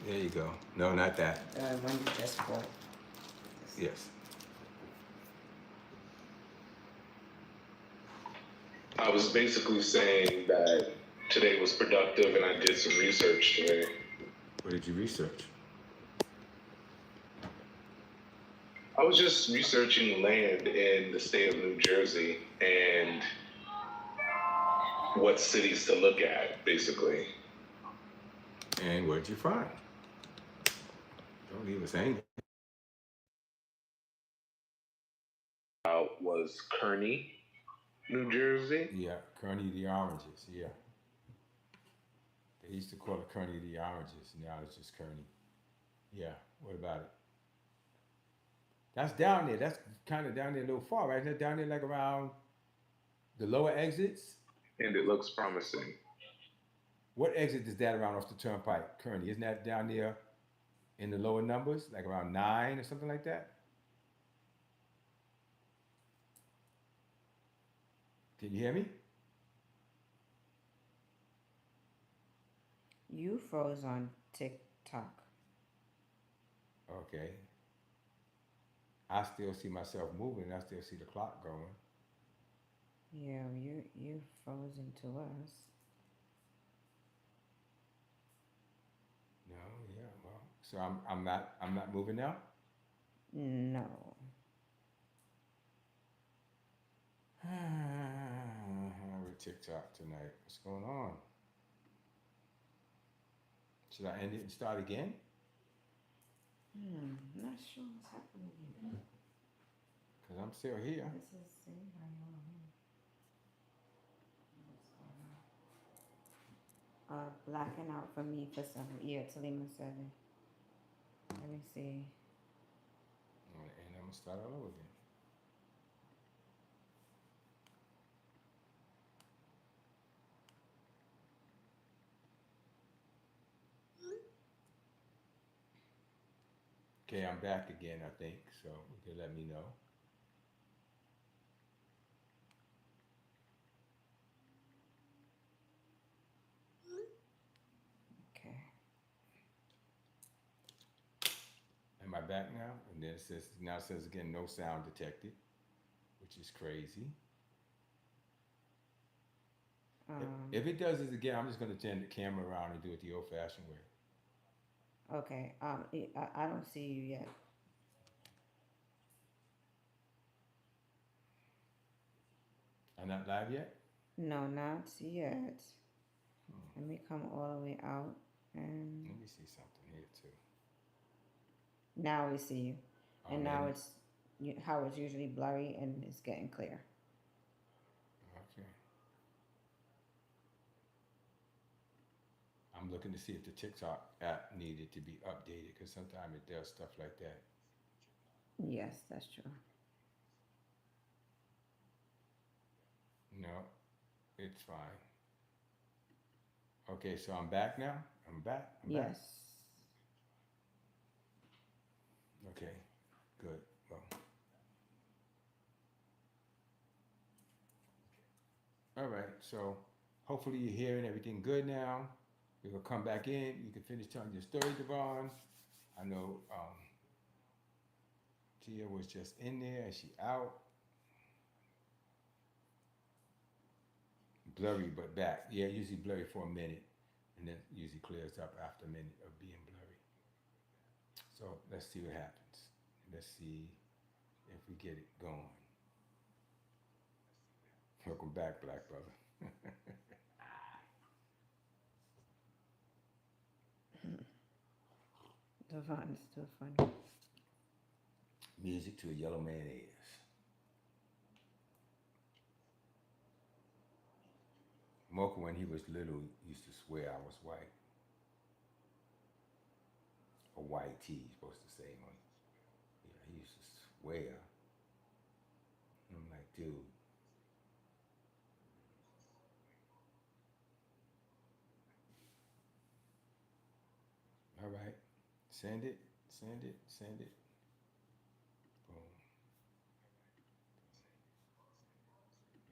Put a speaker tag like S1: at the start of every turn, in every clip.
S1: There you go. No, not that.
S2: The one you just bought.
S1: Yes.
S3: I was basically saying that today was productive and I did some research today.
S1: What did you research?
S3: I was just researching land in the state of New Jersey and what cities to look at, basically.
S1: And what did you find? Don't leave us hanging.
S3: Was Kearney, New Jersey.
S1: Yeah, Kearney the Oranges. Yeah. They used to call it Kearney the Oranges. Now it's just Kearney. Yeah. What about it? That's down there. That's kind of down there a little far, right? That's down there like around the lower exits.
S3: And it looks promising.
S1: What exit is that around off the turnpike? Kearney. Isn't that down there in the lower numbers? Like around 9 or something like that? Can you hear me?
S2: You froze on TikTok.
S1: Okay. I still see myself moving. I still see the clock going.
S2: Yeah, you frozen to us.
S1: No, yeah, well. So I'm not moving now?
S2: No.
S1: With TikTok tonight. What's going on? Should I end it and start again?
S2: Not sure what's happening here.
S1: Because I'm still here.
S2: This is anybody on. What's going on? Blacking out for me for some. Yeah, Talima said it. Let me see.
S1: And I'm going to start all over again. Okay, I'm back again, I think. So you can let me know.
S2: Okay.
S1: Am I back now? And then it says again, no sound detected, which is crazy. If it does this again, I'm just going to turn the camera around and do it the old-fashioned way.
S2: Okay. I don't see you yet.
S1: I'm not live yet?
S2: No, not yet. Let me come all the way out and
S1: Let me see something here, too.
S2: now we see you. And now
S1: In.
S2: it's how it's usually blurry and it's getting clear.
S1: Okay. I'm looking to see if the TikTok app needed to be updated because sometimes it does stuff like that.
S2: Yes, that's true.
S1: No, it's fine. Okay, so I'm back now. I'm back. I'm back.
S2: Yes.
S1: Okay, good. Well, all right. So hopefully you're hearing everything good now. You can come back in. You can finish telling your story, Devon. I know Tia was just in there and she out. Blurry, but back. Yeah, usually blurry for a minute, and then usually clears up after a minute of being blurry. So let's see what happens. Let's see if we get it going. Welcome back, Black Brother.
S2: Devon is still funny.
S1: Music to a yellow man ears. Mocha, when he was little, used to swear I was white. Or white tea, he's supposed to say. Yeah, he used to swear. I'm like, dude. All right. Send it, send it, send it. Boom.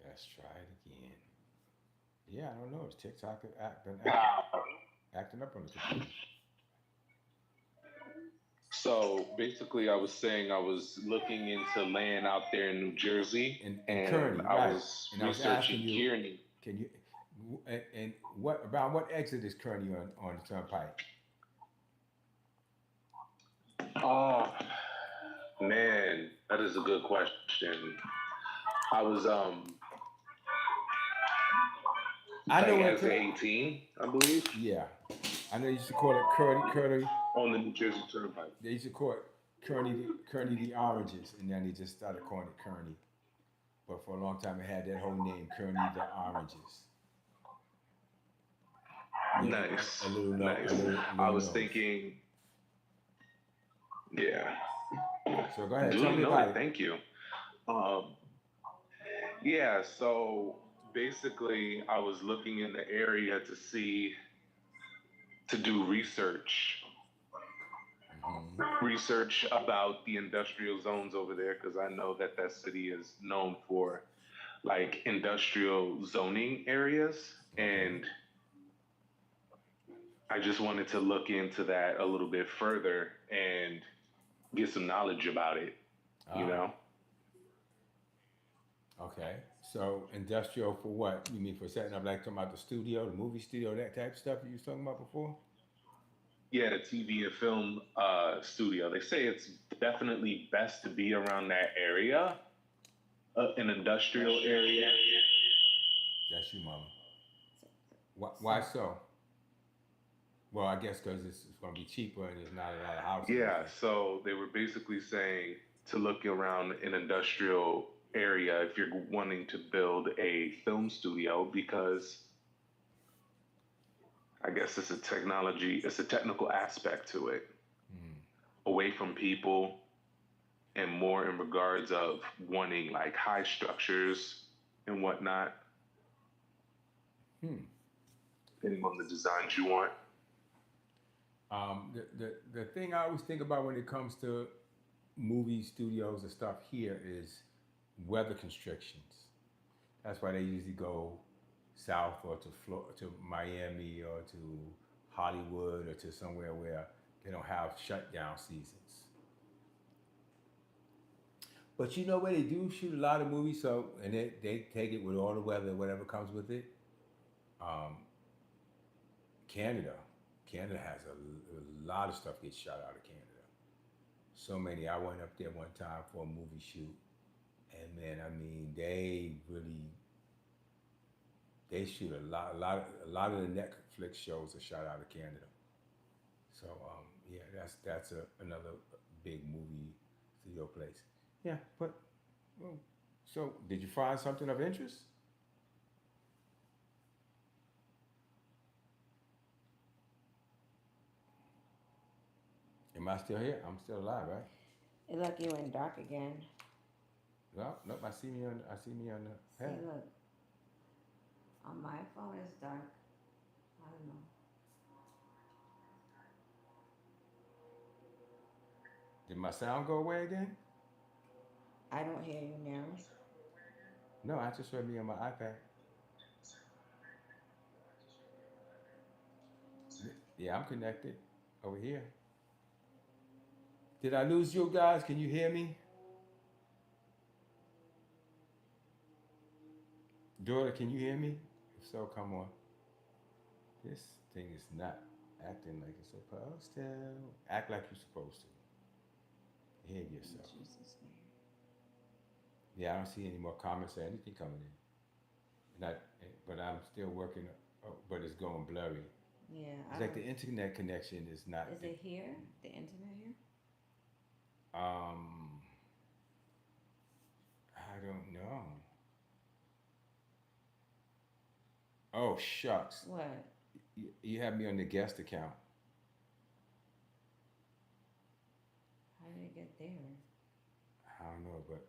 S1: Let's try it again. Yeah, I don't know. It's TikTok been acting up on the computer.
S3: So basically, I was saying I was looking into land out there in New Jersey,
S1: In
S3: and
S1: Kearney,
S3: I
S1: right?
S3: was
S1: And I was asking
S3: researching
S1: you,
S3: Kearney.
S1: can you, and what about what exit is Kearney on the turnpike?
S3: Oh man, that is a good question. I was
S1: I
S3: like
S1: know where
S3: exit 18, I believe,
S1: yeah, I know you used to call it Kearney.
S3: on the New Jersey Turnpike.
S1: They used to call it Kearney the Oranges, and then they just started calling it Kearney. But for a long time, it had that whole name, Kearney the Oranges. Yeah,
S3: Nice,
S1: a little no,
S3: nice.
S1: a
S3: I
S1: little
S3: was
S1: nose.
S3: thinking, yeah,
S1: So go ahead, tell
S3: duly
S1: me about
S3: noted.
S1: it.
S3: Thank you. Um, yeah, so basically, I was looking in the area to see to do
S1: Hmm.
S3: research about the industrial zones over there because I know that that city is known for like industrial zoning areas,
S1: Okay.
S3: and I just wanted to look into that a little bit further and get some knowledge about it, you
S1: Ah,
S3: know?
S1: okay. So industrial for what? You mean for setting up like talking about the studio, the movie studio, that type of stuff you was talking about before?
S3: Yeah, the TV and film studio. They say it's definitely best to be around that area, an industrial area.
S1: That's you, mama.
S2: So,
S1: Why so? Well, I guess because it's going to be cheaper and there's not a lot of houses and
S3: Yeah,
S1: stuff.
S3: so they were basically saying to look around an industrial area if you're wanting to build a film studio because I guess it's a technical aspect to it,
S1: Hmm.
S3: away from people and more in regards of wanting like high structures and whatnot,
S1: Hmm.
S3: depending on the designs you want.
S1: The thing I always think about when it comes to movie studios and stuff here is weather constrictions. That's why they usually go south or to Miami or to Hollywood or to somewhere where they don't have shutdown seasons. But you know where they do shoot a lot of movies, so and they take it with all the weather, whatever comes with it. Um, Canada, Canada has a lot of stuff gets shot out of Canada. So many. I went up there one time for a movie shoot, and man, I mean, they shoot a lot of the Netflix shows are shot out of Canada. So yeah, that's another big movie studio place. Yeah, but well, so did you find something of interest? Am I still here? I'm still alive, right?
S2: it look you went dark again.
S1: Well, nope. I see me on the
S2: See,
S1: pad.
S2: look, on my phone it's dark. I don't know.
S1: Did my sound go away again?
S2: I don't hear you now.
S1: No, I just heard me on my iPad. Yeah, I'm connected over here. Did I lose you guys? Can you hear me? Daughter, can you hear me? If so, come on. This thing is not acting like it's supposed to. Act like you're supposed to. Behave
S2: In
S1: yourself.
S2: Jesus' name.
S1: Yeah, I don't see any more comments or anything coming in. And but I'm still working, but it's going blurry.
S2: Yeah, I
S1: It's like
S2: don't.
S1: the internet connection is not.
S2: Is it here? The internet here?
S1: Um, I don't know. Oh shucks,
S2: What?
S1: you have me on the guest account.
S2: How did it get there?
S1: I don't know, but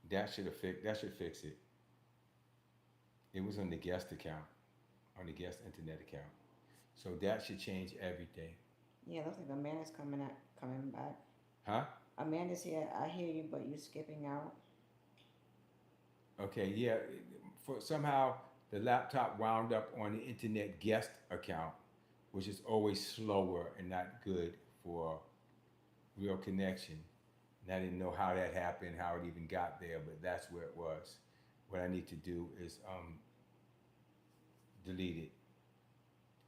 S1: that should fix it. It was on the guest account, on the guest internet account. So that should change everything.
S2: Yeah, looks like Amanda's coming back.
S1: Huh?
S2: Amanda's here. I hear you, but you skipping out.
S1: Okay, yeah. For somehow the laptop wound up on the internet guest account, which is always slower and not good for real connection. And I didn't know how that happened, how it even got there, but that's where it was. What I need to do is delete it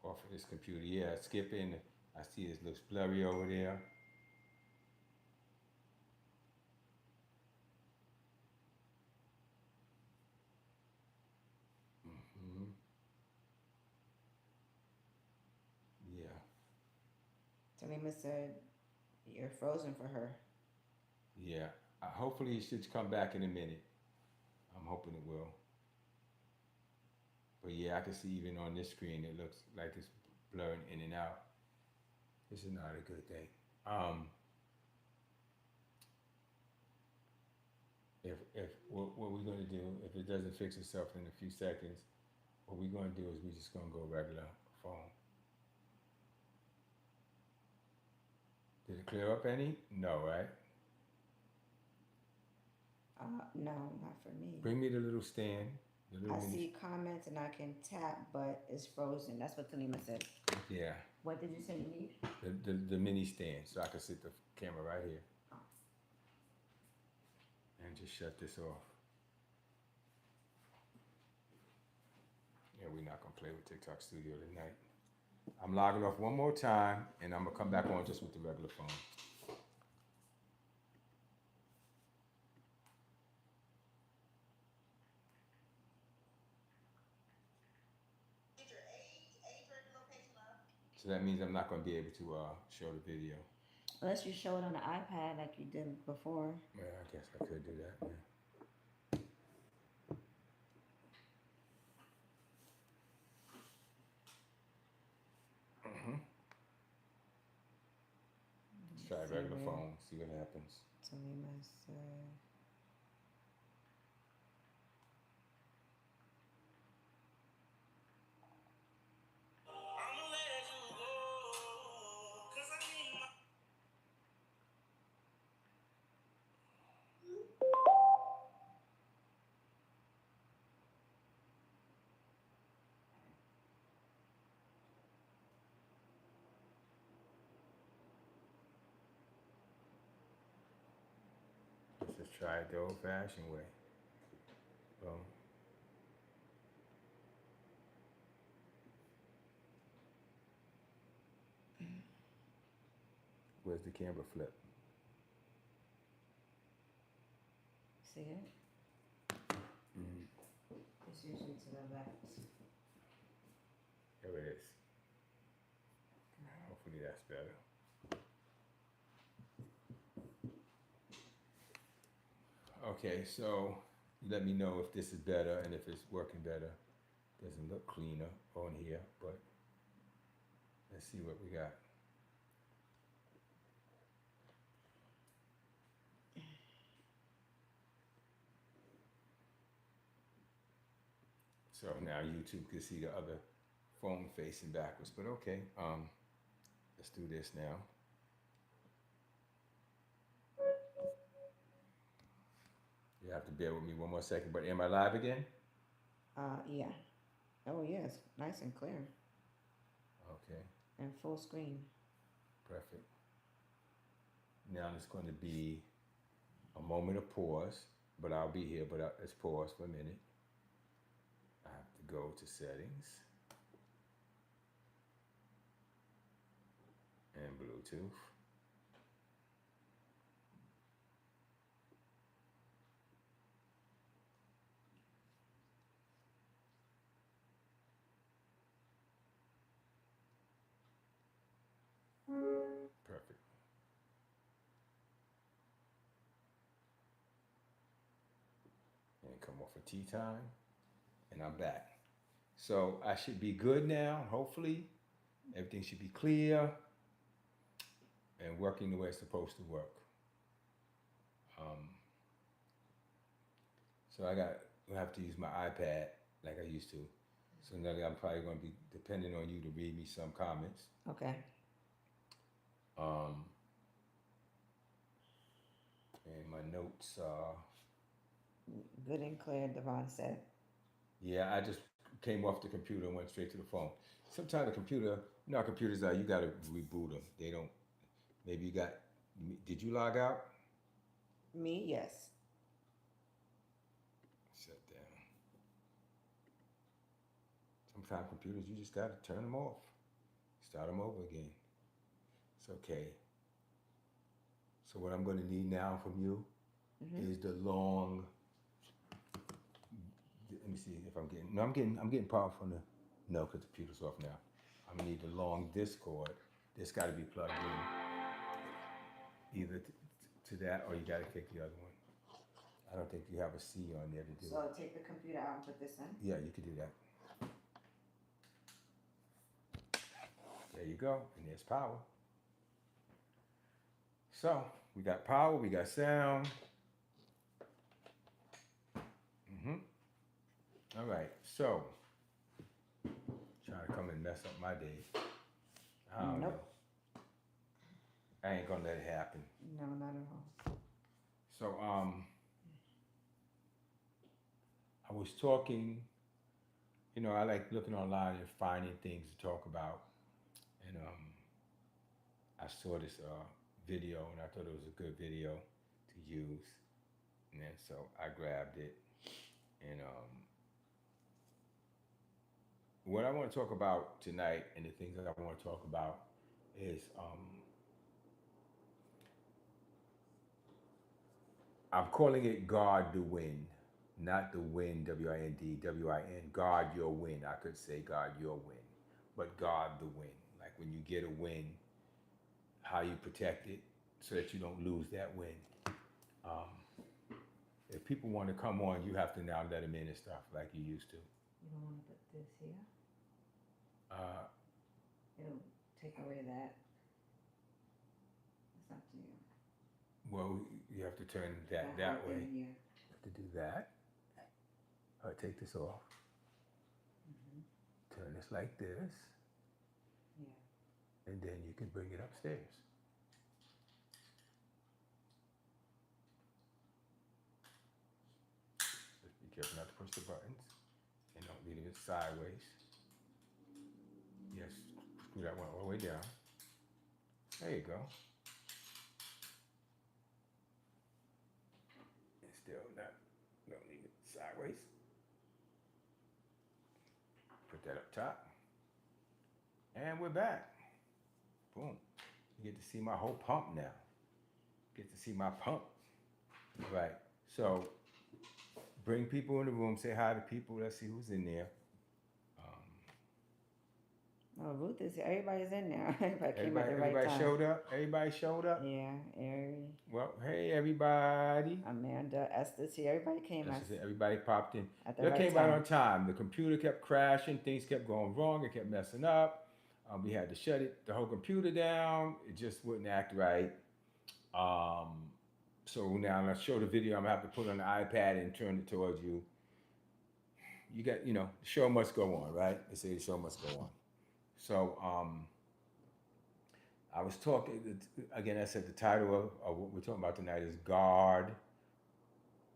S1: off of this computer. Yeah, skip in. I see it looks blurry over there. Hmm. Yeah,
S2: Talima said you're frozen for her.
S1: yeah. Hopefully it should come back in a minute. I'm hoping it will. But yeah, I can see even on this screen it looks like it's blurring in and out. This is not a good thing. If what we're gonna do, if it doesn't fix itself in a few seconds, what we're gonna do is we're just gonna go regular phone. Did it clear up any? No, right?
S2: No, not for me.
S1: Bring me the little stand. The little
S2: I
S1: mini.
S2: see comments and I can tap, but it's frozen. That's what Talima said.
S1: Yeah,
S2: What did you say you need?
S1: the mini stand, so I can sit the camera right here
S2: Oh.
S1: and just shut this off. Yeah, we're not gonna play with TikTok Studio tonight. I'm logging off one more time, and I'm gonna come back on just with the regular phone. So that means I'm not gonna be able to show the video.
S2: Unless you show it on the iPad like you did before.
S1: Yeah, I guess I could do that. Yeah. Let's try
S2: See
S1: regular
S2: where
S1: phone, see what happens.
S2: Talima said.
S1: Let's just try it the old-fashioned way. Boom. Where's the camera flip?
S2: See it?
S1: Mm-hmm.
S2: It's usually to the left.
S1: There it is. Hopefully that's better. Okay, so let me know if this is better and if it's working better. Doesn't look cleaner on here, but let's see what we got. So now YouTube can see the other phone facing backwards, but okay. Let's do this now. You have to bear with me one more second, but am I live again?
S2: Yeah. Oh yes, nice and clear
S1: Okay,
S2: and full screen.
S1: perfect. Now it's going to be a moment of pause, but I'll be here, but let's pause for a minute. I have to go to settings and Bluetooth. Perfect. And come off of tea time, and I'm back. So I should be good now, hopefully. Everything should be clear and working the way it's supposed to work. So I have to use my iPad like I used to. So Nelly, I'm probably going to be depending on you to read me some comments.
S2: Okay.
S1: And my notes are.
S2: Good and clear, Devon said.
S1: Yeah, I just came off the computer and went straight to the phone. Sometimes the computer, you know how computers are, you got to reboot them. They don't, maybe you got Did you log out?
S2: Me, yes.
S1: Shut down. Sometimes computers, you just gotta turn them off. Start them over again. It's okay. So what I'm gonna need now from you is the long. Let me see if I'm getting. No, I'm getting power from the. No, because the computer's off now. I'm gonna need the long Discord. This got to be plugged in, either to that or you got to take the other one. I don't think you have a C on there to do
S2: So
S1: it.
S2: take the computer out and put this in.
S1: Yeah, you could do that. There you go, and there's power. So we got power, we got sound. All right, so trying to come and mess up my day. I don't know. I ain't gonna let it happen.
S2: No, not at all.
S1: So I was talking. I like looking online and finding things to talk about, and I saw this video and I thought it was a good video to use, and then so I grabbed it, and what I want to talk about tonight and the things that I want to talk about is I'm calling it guard the win, not the win, W-I-N-D, W-I-N, guard your win. I could say guard your win, but guard the win. Like when you get a win, how you protect it so that you don't lose that win. If people want to come on, you have to now let them in and stuff like you used to.
S2: You don't want to put this here? It'll take away that. It's up to you.
S1: Well, you have to turn that way.
S2: Yeah.
S1: You have to do that. All right, take this off. Turn this like this.
S2: Yeah.
S1: And then you can bring it upstairs. Just be careful not to push the buttons and don't leave it sideways. Yes, screw that one all the way down. There you go. And still don't leave it sideways. Put that up top. And we're back. Boom. You get to see my whole pump now. Get to see my pump. Right. So bring people in the room. Say hi to people. Let's see who's in there.
S2: Oh, Ruth is here. Everybody's in there. Everybody came at the right
S1: Everybody
S2: time.
S1: showed up. Everybody showed up.
S2: Yeah, Ari,
S1: Well, hey everybody.
S2: Amanda, Esther's here. Everybody came
S1: Everybody popped in.
S2: at the
S1: They
S2: right
S1: came
S2: time.
S1: right on time. The computer kept crashing. Things kept going wrong. It kept messing up. We had to shut the whole computer down. It just wouldn't act right. So now I'm gonna show the video. I'm gonna have to put it on the iPad and turn it towards you. You got, the show must go on, right? They say the show must go on. So I was talking again. I said the title of what we're talking about tonight is guard,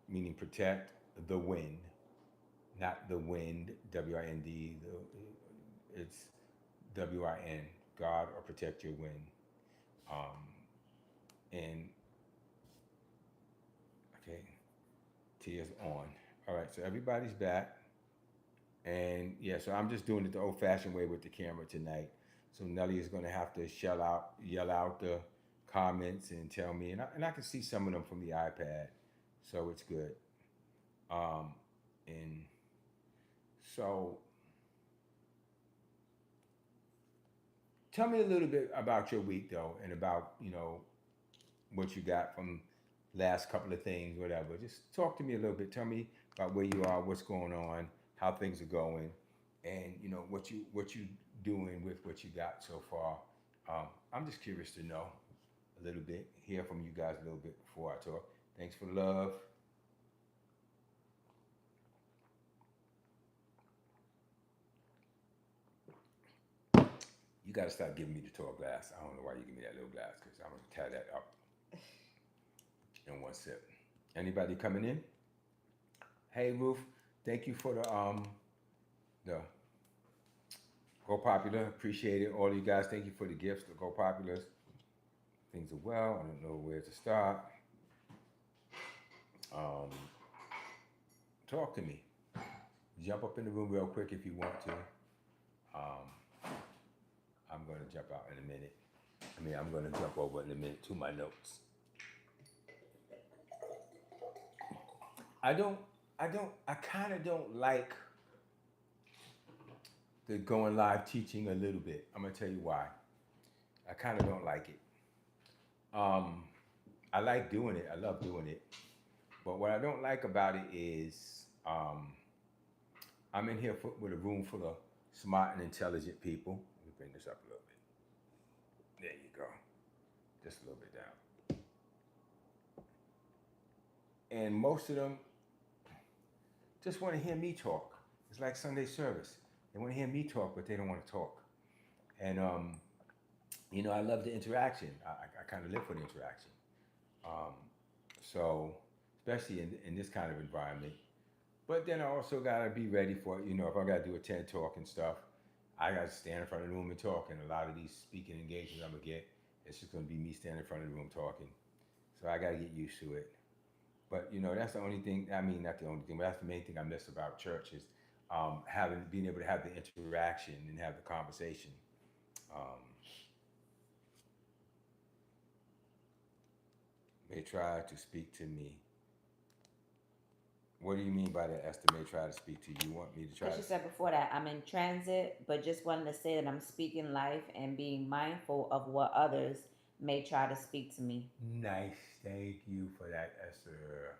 S1: meaning protect the wind, not the wind. W-I-N-D. It's W-I-N. Guard or protect your wind. And okay, tears on. All right, so everybody's back. And yeah, so I'm just doing it the old-fashioned way with the camera tonight. So Nelly is going to have to yell out the comments and tell me, and I can see some of them from the iPad, so it's good. And so, tell me a little bit about your week though, and about what you got from last couple of things, whatever. Just talk to me a little bit. Tell me about where you are, what's going on, how things are going, and what you doing with what you got so far. I'm just curious to know a little bit, hear from you guys a little bit before I talk. Thanks for the love. You got to stop giving me the tall glass. I don't know why you give me that little glass, because I'm going to tie that up in one sip. Anybody coming in? Hey, Ruth. Thank you for the Go Popular. Appreciate it. All you guys, thank you for the gifts, the Go Populars. things are well. I don't know where to start. Um, talk to me. Jump up in the room real quick if you want to. Um, I'm going to jump out in a minute. I'm going to jump over in a minute to my notes. I kind of don't like the going live teaching a little bit. I'm going to tell you why. I kind of don't like it. I like doing it. I love doing it. But what I don't like about it is I'm in here with a room full of smart and intelligent people. Let me bring this up a little bit. There you go. Just a little bit down. And most of them just want to hear me talk. It's like Sunday service. They want to hear me talk, but they don't want to talk. And, I love the interaction. I kind of live for the interaction. So, especially in this kind of environment. But then I also got to be ready for it. If I got to do a TED talk and stuff, I got to stand in front of the room and talk. And a lot of these speaking engagements I'm going to get, it's just going to be me standing in front of the room talking. So I got to get used to it. But, that's the only thing, not the only thing, but that's the main thing I miss about church is being able to have the interaction and have the conversation. May try to speak to me. What do you mean by that, Esther? May try to speak to you. You want me to try?
S2: As you said before that, I'm in transit, but just wanted to say that I'm speaking life and being mindful of what others may try to speak to me.
S1: Nice. Thank you for that, Esther.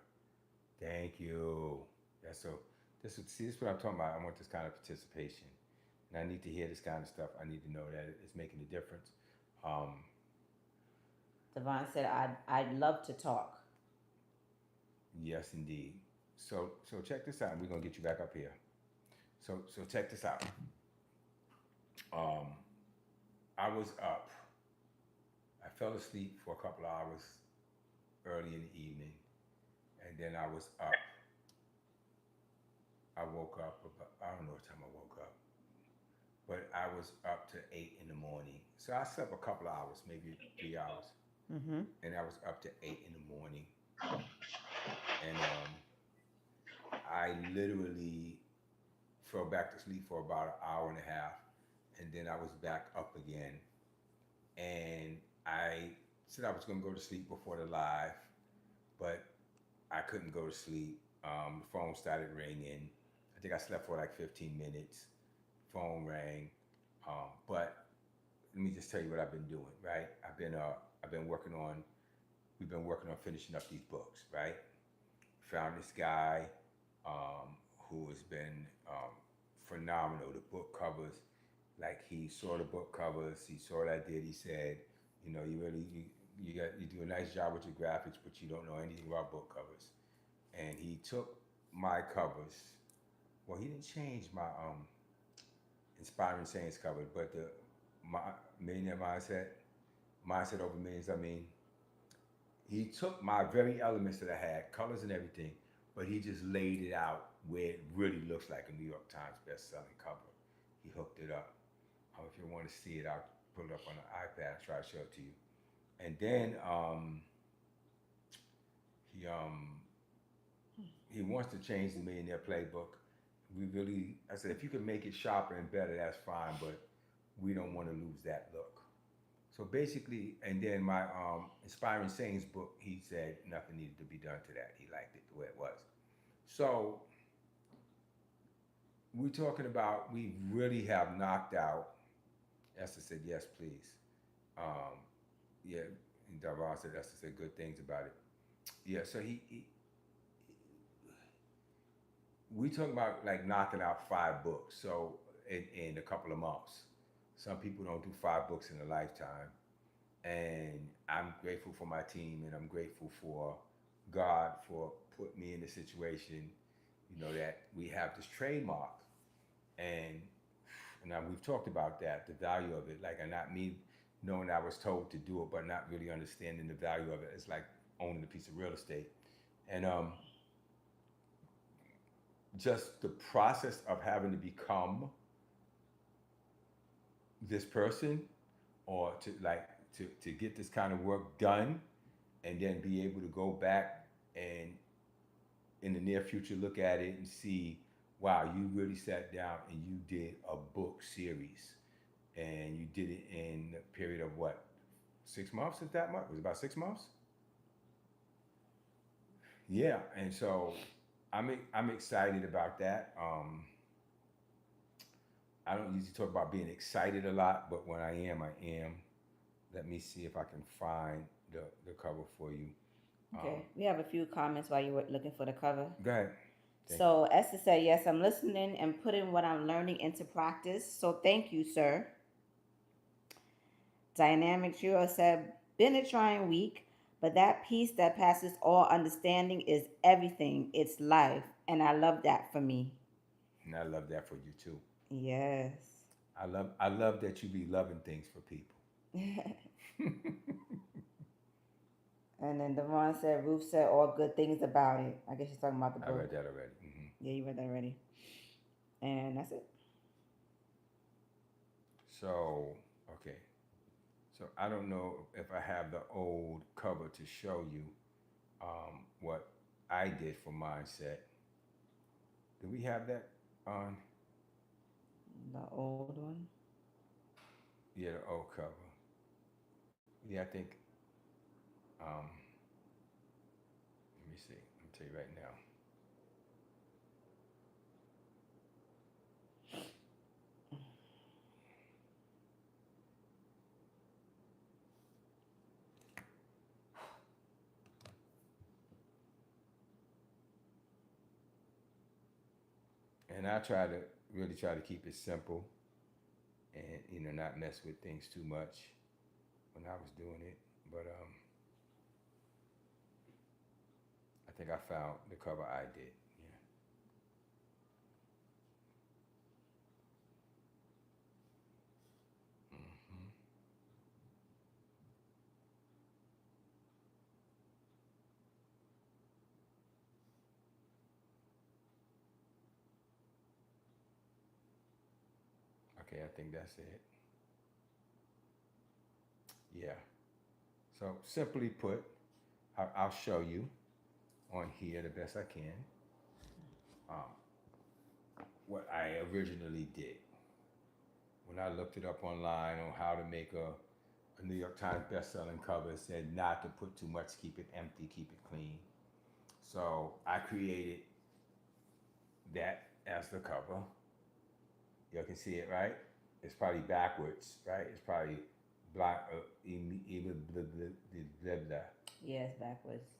S1: Thank you. That's so. This is what I'm talking about. I want this kind of participation, and I need to hear this kind of stuff. I need to know that it's making a difference.
S2: Devon said, I'd love to talk.
S1: Yes, indeed. So check this out. We're gonna get you back up here. So check this out. I was up. I fell asleep for a couple of hours early in the evening, and then I was up. I woke up about, I don't know what time I woke up, but I was up to 8 in the morning. So I slept a couple of hours, maybe 3 hours, and I was up to 8 in the morning, and I literally fell back to sleep for about an hour and a half, and then I was back up again, and I said I was going to go to sleep before the live, but I couldn't go to sleep. The phone started ringing. I think I slept for like 15 minutes. Phone rang, but let me just tell you what I've been doing. Right, I've been working on. We've been working on finishing up these books. Right, found this guy who has been phenomenal. The book covers, like he saw the book covers. He saw what I did. He said, you do a nice job with your graphics, but you don't know anything about book covers. And he took my covers. Well, he didn't change my Inspiring Saints cover, but my Millionaire Mindset Over Millions. He took my very elements that I had, colors and everything, but he just laid it out where it really looks like a New York Times best-selling cover. He hooked it up. If you want to see it, I'll pull it up on the iPad and try to show it to you. And then he wants to change the Millionaire Playbook. I said, if you can make it sharper and better, that's fine, but we don't want to lose that look. So basically, and then my Inspiring Saints book, he said nothing needed to be done to that. He liked it the way it was. So we're talking about, we really have knocked out. Esther said, yes, please. Yeah, and Davon said, Esther said good things about it. Yeah, so we talking about like knocking out 5 books. So in a couple of months. Some people don't do 5 books in a lifetime. And I'm grateful for my team, and I'm grateful for God for putting me in the situation, that we have this trademark. And now we've talked about that, the value of it. Like, and not me knowing I was told to do it, but not really understanding the value of it. It's like owning a piece of real estate. And just the process of having to become this person, or to to get this kind of work done, and then be able to go back and in the near future look at it and see, wow, you really sat down and you did a book series, and you did it in a period of what, 6 months? If that much, was it about 6 months? Yeah, and so I'm excited about that. I don't usually talk about being excited a lot, but when I am, I am. Let me see if I can find the cover for you.
S2: Okay, we have a few comments while you were looking for the cover.
S1: Go ahead. Thank
S2: So Esther said, "Yes, I'm listening and putting what I'm learning into practice. So thank you, sir." Dynamic Trio said, "Been a trying week, but that peace that passes all understanding is everything. It's life, and I love that for me."
S1: And I love that for you too.
S2: Yes.
S1: I love that you be loving things for people.
S2: And then Devon said, "Ruth said all good things about it." I guess she's talking about the
S1: I
S2: book.
S1: read that already.
S2: Yeah, you read that already. And that's it.
S1: So, okay. So I don't know if I have the old cover to show you what I did for Mindset. Do we have that on?
S2: The old one.
S1: Yeah, the old cover. Yeah, I think. Let me see. I'll tell you right now. And I really try to keep it simple, and not mess with things too much when I was doing it. But I think I found the cover I did. Yeah. Okay, I think that's it. Yeah. So simply put, I'll show you on here the best I can um, what I originally did. When I looked it up online on how to make a New York Times best-selling cover, it said not to put too much, keep it empty, keep it clean. So I created that as the cover. You can see it, right? It's probably backwards, right? It's probably black, even blah, blah, blah, blah.
S2: Yes, backwards.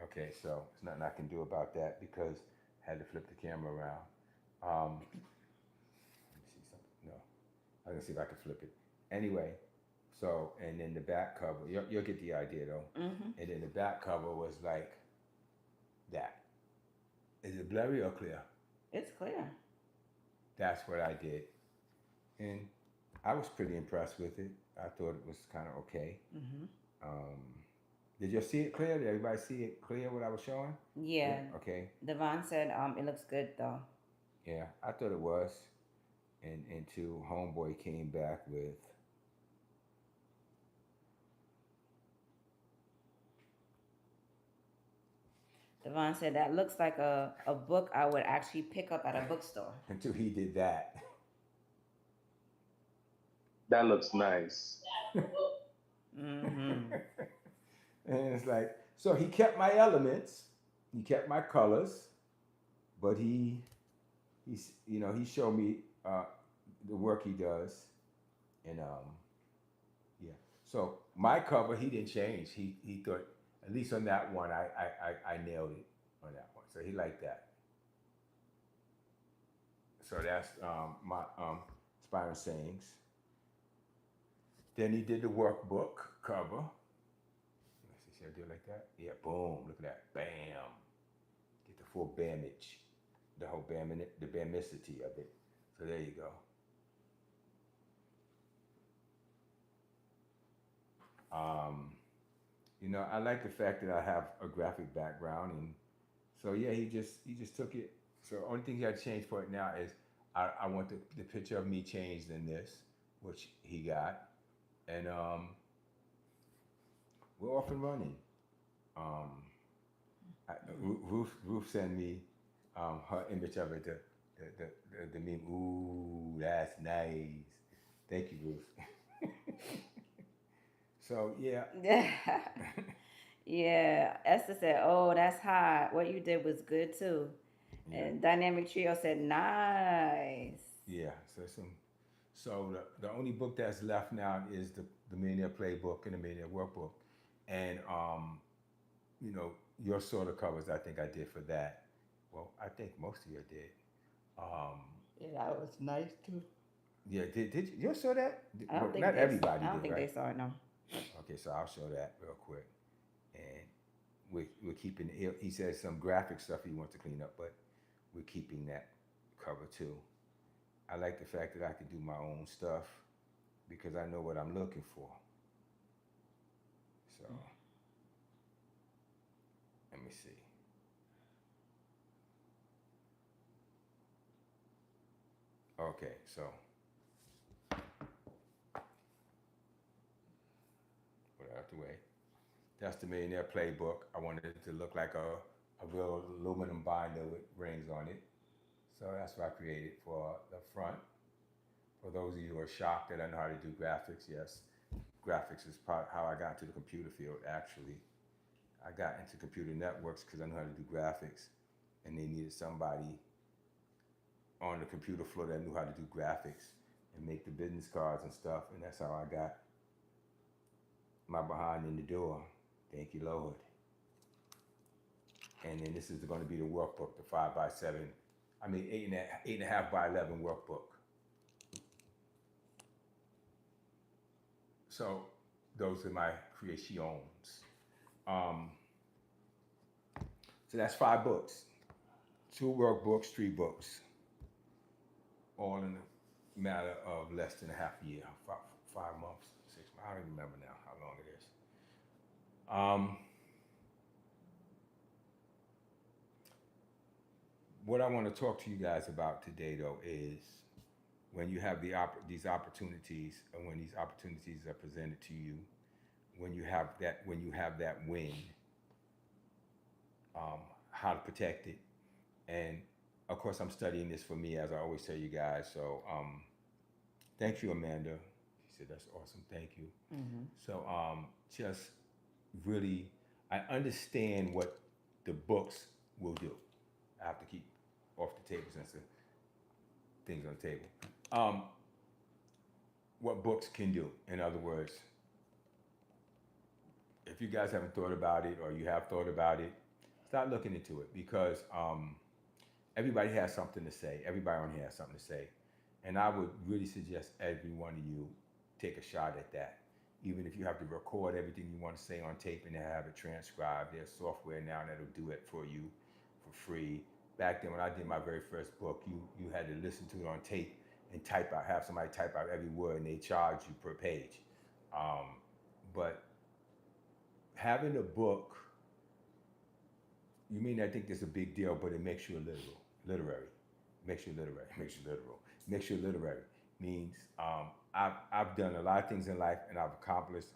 S1: Okay, so there's nothing I can do about that because I had to flip the camera around. Let me see something. No, I can see if I can flip it. Anyway, so and then the back cover, you'll get the idea though.
S2: Mm-hmm.
S1: And then the back cover was like that. Is it blurry or clear?
S2: It's clear.
S1: That's what I did, and I was pretty impressed with it. I thought it was kind of okay.
S2: Mm-hmm.
S1: Um, did you see it clear? Did everybody see it clear what I was showing?
S2: Yeah.
S1: Okay.
S2: Devon said, "It looks good though."
S1: Yeah, I thought it was. And until Homeboy came back with
S2: Devon said that looks like a book I would actually pick up at a bookstore.
S1: until he did that.
S3: That looks nice.
S2: Mm-hmm.
S1: And it's like, so he kept my elements, he kept my colors, but he showed me the work he does, and yeah. So my cover he didn't change. He thought at least on that one I nailed it on that one. So he liked that. So that's my inspiring sayings. Then he did the workbook cover. Let's see, should I do it like that? Yeah, boom, look at that, bam. Get the full bamage, the whole the bamicity of it. So there you go. Um, I like the fact that I have a graphic background, and so yeah, he just took it. So only thing he had to change for it now is I want the picture of me changed in this, which he got, and we're off and running. Um, Ruth sent me her image of it, the meme. Ooh, that's nice. Thank you, Ruth. So yeah,
S2: Yeah, Esther said, "Oh, that's hot. What you did was good too."
S1: yeah,
S2: And Dynamic Trio said, "Nice."
S1: yeah. So the only book that's left now is the Millionaire Playbook and the Millionaire Workbook, and you know, your sort of covers. I think I did for that. Well, I think most of you did. Um,
S2: Yeah, that was nice too.
S1: yeah, did you? You saw that?
S2: I don't
S1: Well,
S2: think
S1: not
S2: they.
S1: everybody
S2: I don't
S1: did,
S2: think they
S1: right?
S2: saw it. No.
S1: Okay, so I'll show that real quick. And we're keeping. He says some graphic stuff he wants to clean up, but we're keeping that cover too. I like the fact that I can do my own stuff because I know what I'm looking for. So let me see. Okay, so put it out the way. That's the Millionaire Playbook. I wanted it to look like a real aluminum binder with rings on it. So that's what I created for the front. For those of you who are shocked that I know how to do graphics, yes, graphics is part how I got into the computer field. Actually, I got into computer networks because I knew how to do graphics, and they needed somebody on the computer floor that knew how to do graphics and make the business cards and stuff. And that's how I got my behind in the door. Thank you, Lord. And then this is going to be the workbook, the 5x7. I mean, 8.5 by 11 workbook. So those are my creations. Um, so that's 5 books, 2 workbooks, 3 books, all in a matter of less than a half a year, 5 months, 6 months. I don't even remember now how long it is. What I want to talk to you guys about today, though, is when you have these opportunities, and when these opportunities are presented to you, when you have that win, how to protect it. And of course, I'm studying this for me, as I always tell you guys. So thank you, Amanda. She said that's awesome. Thank you.
S2: Mm-hmm.
S1: So just really, I understand what the books will do. I have to keep off the table since the things on the table. What books can do. In other words, if you guys haven't thought about it or you have thought about it, start looking into it because everybody has something to say. Everybody on here has something to say. And I would really suggest every one of you take a shot at that. Even if you have to record everything you want to say on tape and have it transcribed, there's software now that'll do it for you for free. Back then when I did my very first book, you had to listen to it on tape and have somebody type out every word, and they charge you per page. But having a book, you may not think it's a big deal, but it makes you literary. Makes you literary. Makes you literal. Makes you literary. Means I've done a lot of things in life, and I've accomplished.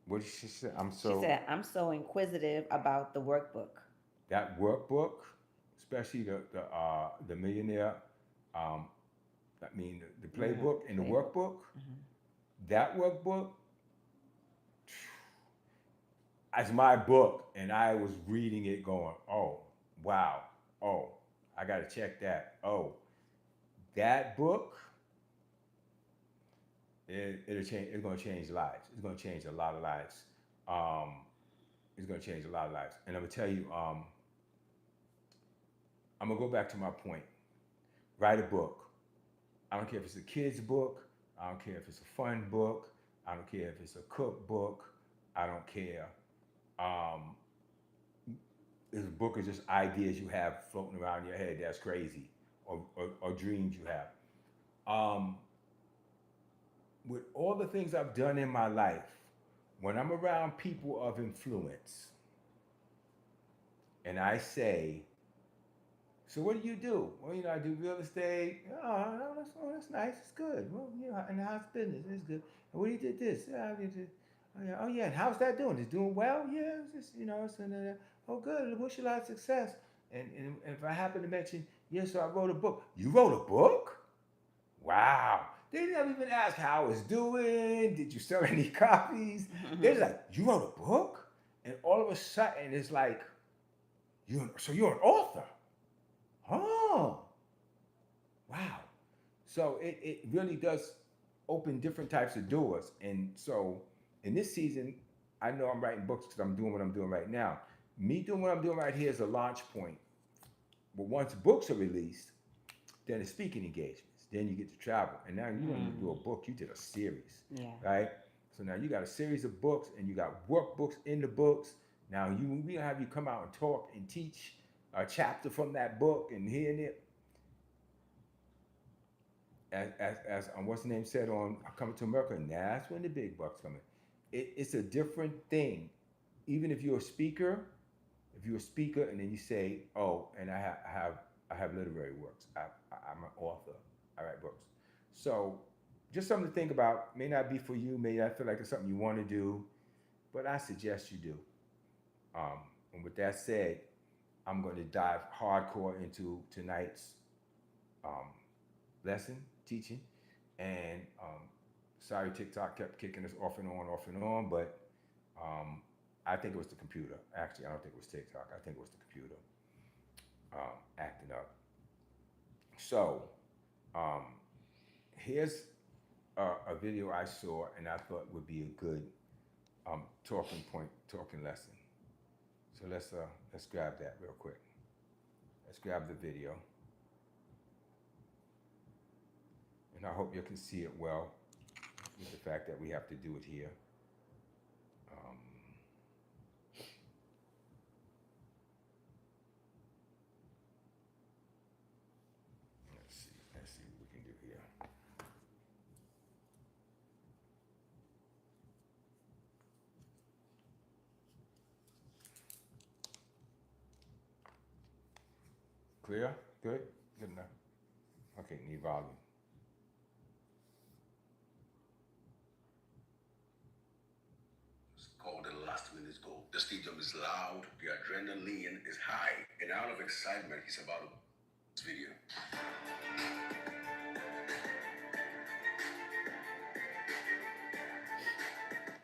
S1: What did she say?
S2: She said, "I'm so inquisitive about the workbook."
S1: That workbook, especially the millionaire. Um, I mean the playbook and the
S2: Playbook.
S1: workbook.
S2: Mm-hmm.
S1: That workbook, as my book, and I was reading it going, oh, wow, oh, I got to check that. Oh, that book, it'll change. It's going to change lives. It's going to change a lot of lives. Um, it's going to change a lot of lives. And I'm going to tell you, I'm going to go back to my point. Write a book. I don't care if it's a kid's book. I don't care if it's a fun book. I don't care if it's a cookbook. I don't care. This book is just ideas you have floating around your head that's crazy, or dreams you have. With all the things I've done in my life, when I'm around people of influence and I say, so what do you do? Well, I do real estate. Oh, that's nice. It's good. Well, and how's business? It's good. And what you did this? Yeah, I did this. Oh yeah. Oh yeah. And how's that doing? It's doing well. Yeah. It's just It's oh good. Wish you a lot of success. And if I happen to mention, yeah, so I wrote a book. You wrote a book? Wow. They never even ask how it's doing. Did you sell any copies? They're like, you wrote a book? And all of a sudden, it's like, you're an author. Oh, wow. So it really does open different types of doors. And so in this season, I know I'm writing books because I'm doing what I'm doing right now. Me doing what I'm doing right here is a launch point. But once books are released, then it's speaking engagements. Then you get to travel. And now you don't even do a book, you did a series,
S2: Yeah.
S1: right? So now you got a series of books and you got workbooks in the books. Now we have you come out and talk and teach a chapter from that book and hearing it as what's the name said on Coming to America, and that's when the big bucks come in. It's a different thing. Even if you're a speaker, if you're a speaker and then you say, oh, and I have literary works. I'm an author. I write books. So just something to think about. May not be for you. May not feel like it's something you want to do, but I suggest you do. Um, and with that said, I'm going to dive hardcore into tonight's um, lesson, teaching. And sorry, TikTok kept kicking us off and on, but um, I think it was the computer. Actually, I don't think it was TikTok. I think it was the computer acting up. So um, here's a video I saw, and I thought would be a good talking point, talking lesson. So let's grab that real quick. Let's grab the video, and I hope you can see it well with the fact that we have to do it here. Um, let's see what we can do here. Clear? Good? Good enough. Okay, need volume. It's called the last minute goal. The stadium is loud, the adrenaline is high, and out of excitement, he's about to this video.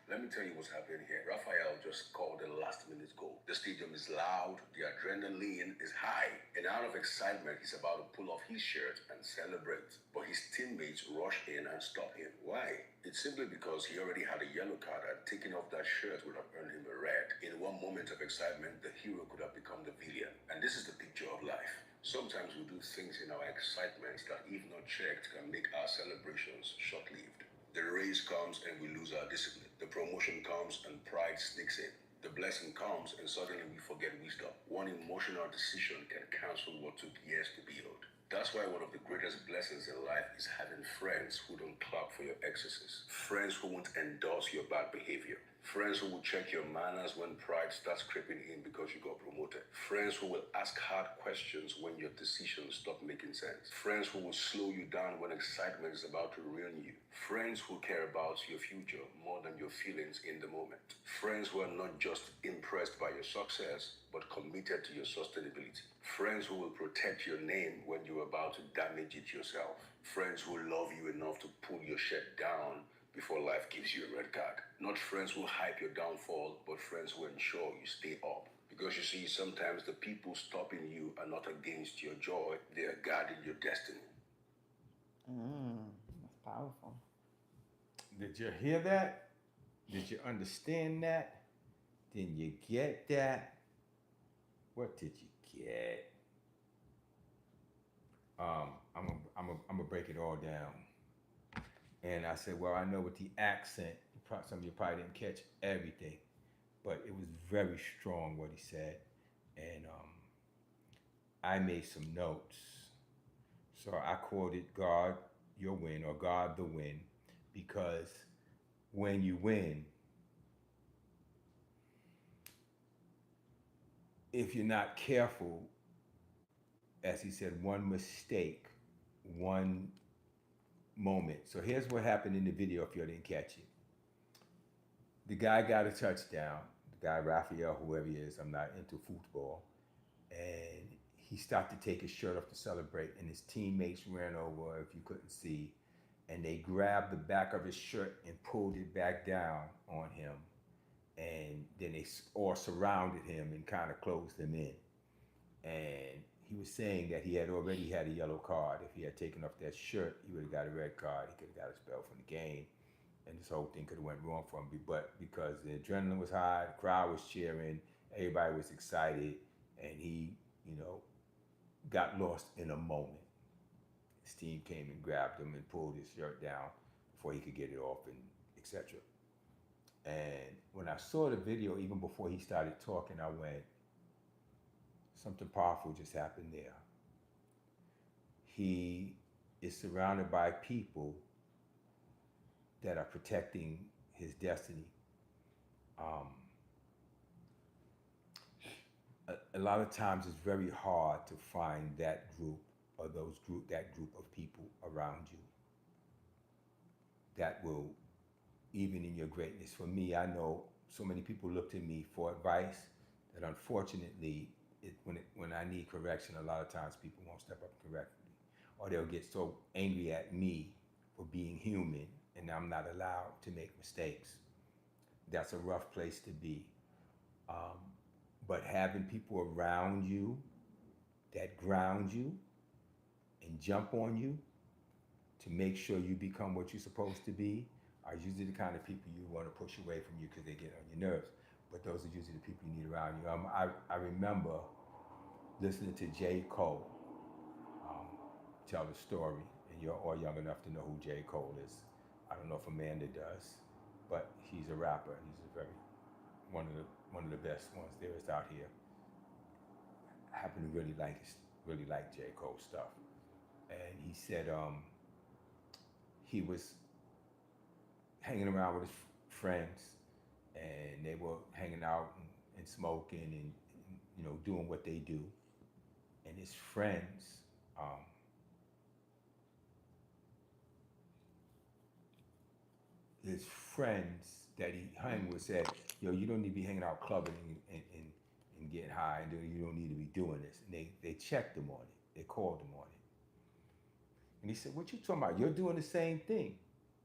S1: Let me tell you what's happening here. Raphael just scored the last minute goal. The stadium is loud, the adrenaline is high, and out of excitement, he's about to pull off his shirt and celebrate. But his teammates rush in and stop him. Why? It's simply because he already had a yellow card and taking off that shirt would have earned him a red. In one moment of excitement, the hero could have become the villain. And this is the picture of life. Sometimes we do things in our excitement that, if not checked, can make our celebrations short-lived. The raise comes and we lose our discipline. The promotion comes and pride sneaks in. The blessing comes and suddenly we forget wisdom. One emotional decision can cancel what took years to build. That's why one of the greatest blessings in life is having friends who don't clap for your excesses. Friends who won't endorse your bad behavior. Friends who will check your manners when pride starts creeping in because you got promoted. Friends who will ask hard questions when your decisions stop making sense. Friends who will slow you down when excitement is about to ruin you. Friends who care about your future more than your feelings in the moment. Friends who are not just impressed by your success, but committed to your sustainability. Friends who will protect your name when you're about to damage it yourself. Friends who love you enough to pull your shirt down before life gives you a red card. Not friends who hype your downfall, but friends who ensure you stay up. Because you see, sometimes the people stopping you are not against your joy, they are guarding your destiny.
S2: That's powerful.
S1: Did you hear that? Did you understand that? Did you get that? What did you get? I'm gonna break it all down. And I said, well, I know with the accent, some of you probably didn't catch everything, but it was very strong what he said. And I made some notes. So I quoted God, your win, or God, the win, because when you win, if you're not careful, as he said, one mistake, one moment. So here's what happened in the video if you didn't catch it. The guy got a touchdown. The guy, Raphael, whoever he is, I'm not into football. And he started to take his shirt off to celebrate, and his teammates ran over, if you couldn't see, and they grabbed the back of his shirt and pulled it back down on him. And then they all surrounded him and kind of closed him in. And he was saying that he had already had a yellow card. If he had taken off that shirt, he would have got a red card. He could have got expelled from the game, and this whole thing could have went wrong for him. But because the adrenaline was high, the crowd was cheering, everybody was excited, and he, got lost in a moment. His team came and grabbed him and pulled his shirt down before he could get it off, and etc. And when I saw the video, even before he started talking, I went, something powerful just happened there. He is surrounded by people that are protecting his destiny. A lot of times it's very hard to find that group or that group of people around you that will, even in your greatness. For me, I know so many people look to me for advice that unfortunately, when I need correction, a lot of times people won't step up and correct me, or they'll get so angry at me for being human and I'm not allowed to make mistakes. That's a rough place to be. But having people around you that ground you and jump on you to make sure you become what you're supposed to be are usually the kind of people you want to push away from you because they get on your nerves. But those are usually the people you need around you. I remember listening to J. Cole tell the story, and you're all young enough to know who J. Cole is. I don't know if Amanda does, but he's a rapper. He's a one of the best ones there is out here. I happen to really like J. Cole stuff. And he said he was hanging around with his friends, and they were hanging out and smoking and doing what they do. And his friends that he hung with said, you don't need to be hanging out clubbing and getting high, and you don't need to be doing this. And they checked him on it. They called him on it. And he said, what you talking about? You're doing the same thing.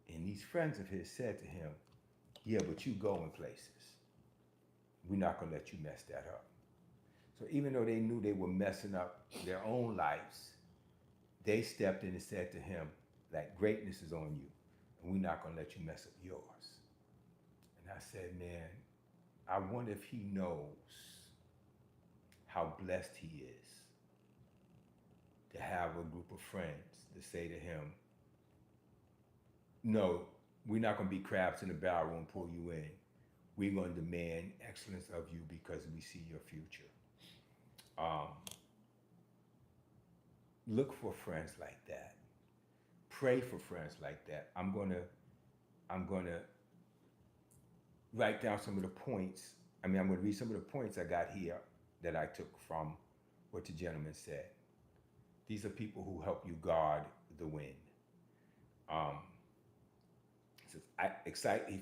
S1: And these friends of his said to him, yeah, but you going places. We're not going to let you mess that up. So even though they knew they were messing up their own lives, they stepped in and said to him, like, greatness is on you, and we're not going to let you mess up yours. And I said, man, I wonder if he knows how blessed he is to have a group of friends to say to him, no, we're not going to be crabs in the barrel and pull you in. We're going to demand excellence of you because we see your future. Look for friends like that. Pray for friends like that. I'm gonna write down some of the points. I'm gonna read some of the points I got here that I took from what the gentleman said. These are people who help you guard the wind.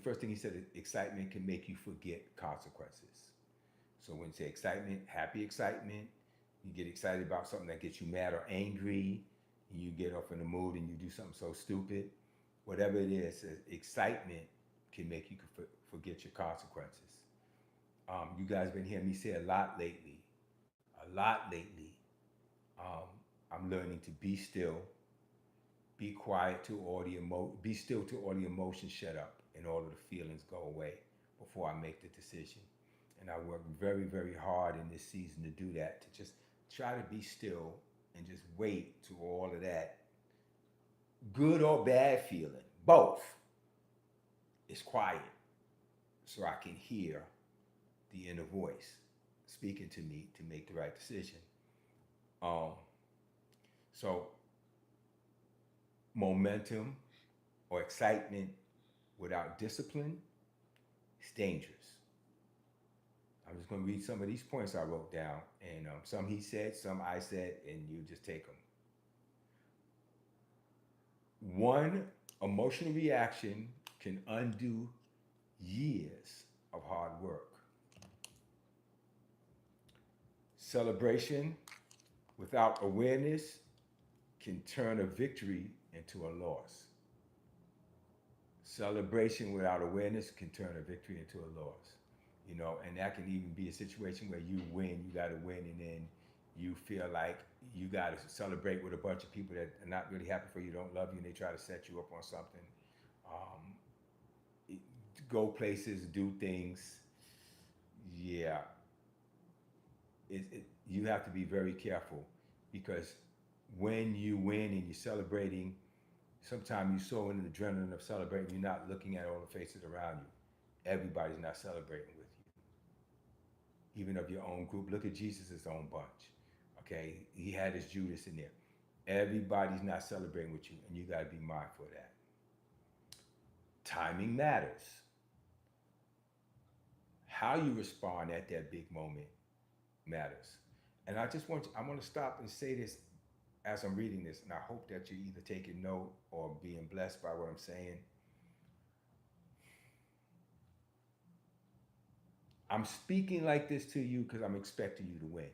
S1: First thing he said, excitement can make you forget consequences. So when you say excitement, happy excitement, you get excited about something that gets you mad or angry, and you get off in the mood and you do something so stupid, whatever it is, excitement can make you forget your consequences. You guys been hearing me say a lot lately. I'm learning to be still, be quiet to all the be still to all the emotions shut up and all of the feelings go away before I make the decision. And I work very, very hard in this season to do that, to just try to be still and just wait to all of that good or bad feeling, both, is quiet so I can hear the inner voice speaking to me to make the right decision. So momentum or excitement without discipline is dangerous. I'm just going to read some of these points I wrote down, and some he said, some I said, and you just take them. One emotional reaction can undo years of hard work. Celebration without awareness can turn a victory into a loss. Celebration without awareness can turn a victory into a loss. You know, and that can even be a situation where you win, you got to win, and then you feel like you got to celebrate with a bunch of people that are not really happy for you, don't love you, and they try to set you up on something. Um, Go places, do things. Yeah, you have to be very careful because when you win and you're celebrating, sometimes you're so in the adrenaline of celebrating, you're not looking at all the faces around you. Everybody's not celebrating with you, even of your own group. Look at Jesus' own bunch. Okay, he had his Judas in there. Everybody's not celebrating with you, and you got to be mindful of that. Timing matters. How you respond at that big moment matters. And I want to stop and say this as I'm reading this, and I hope that you're either taking note or being blessed by what I'm saying. I'm speaking like this to you because I'm expecting you to win.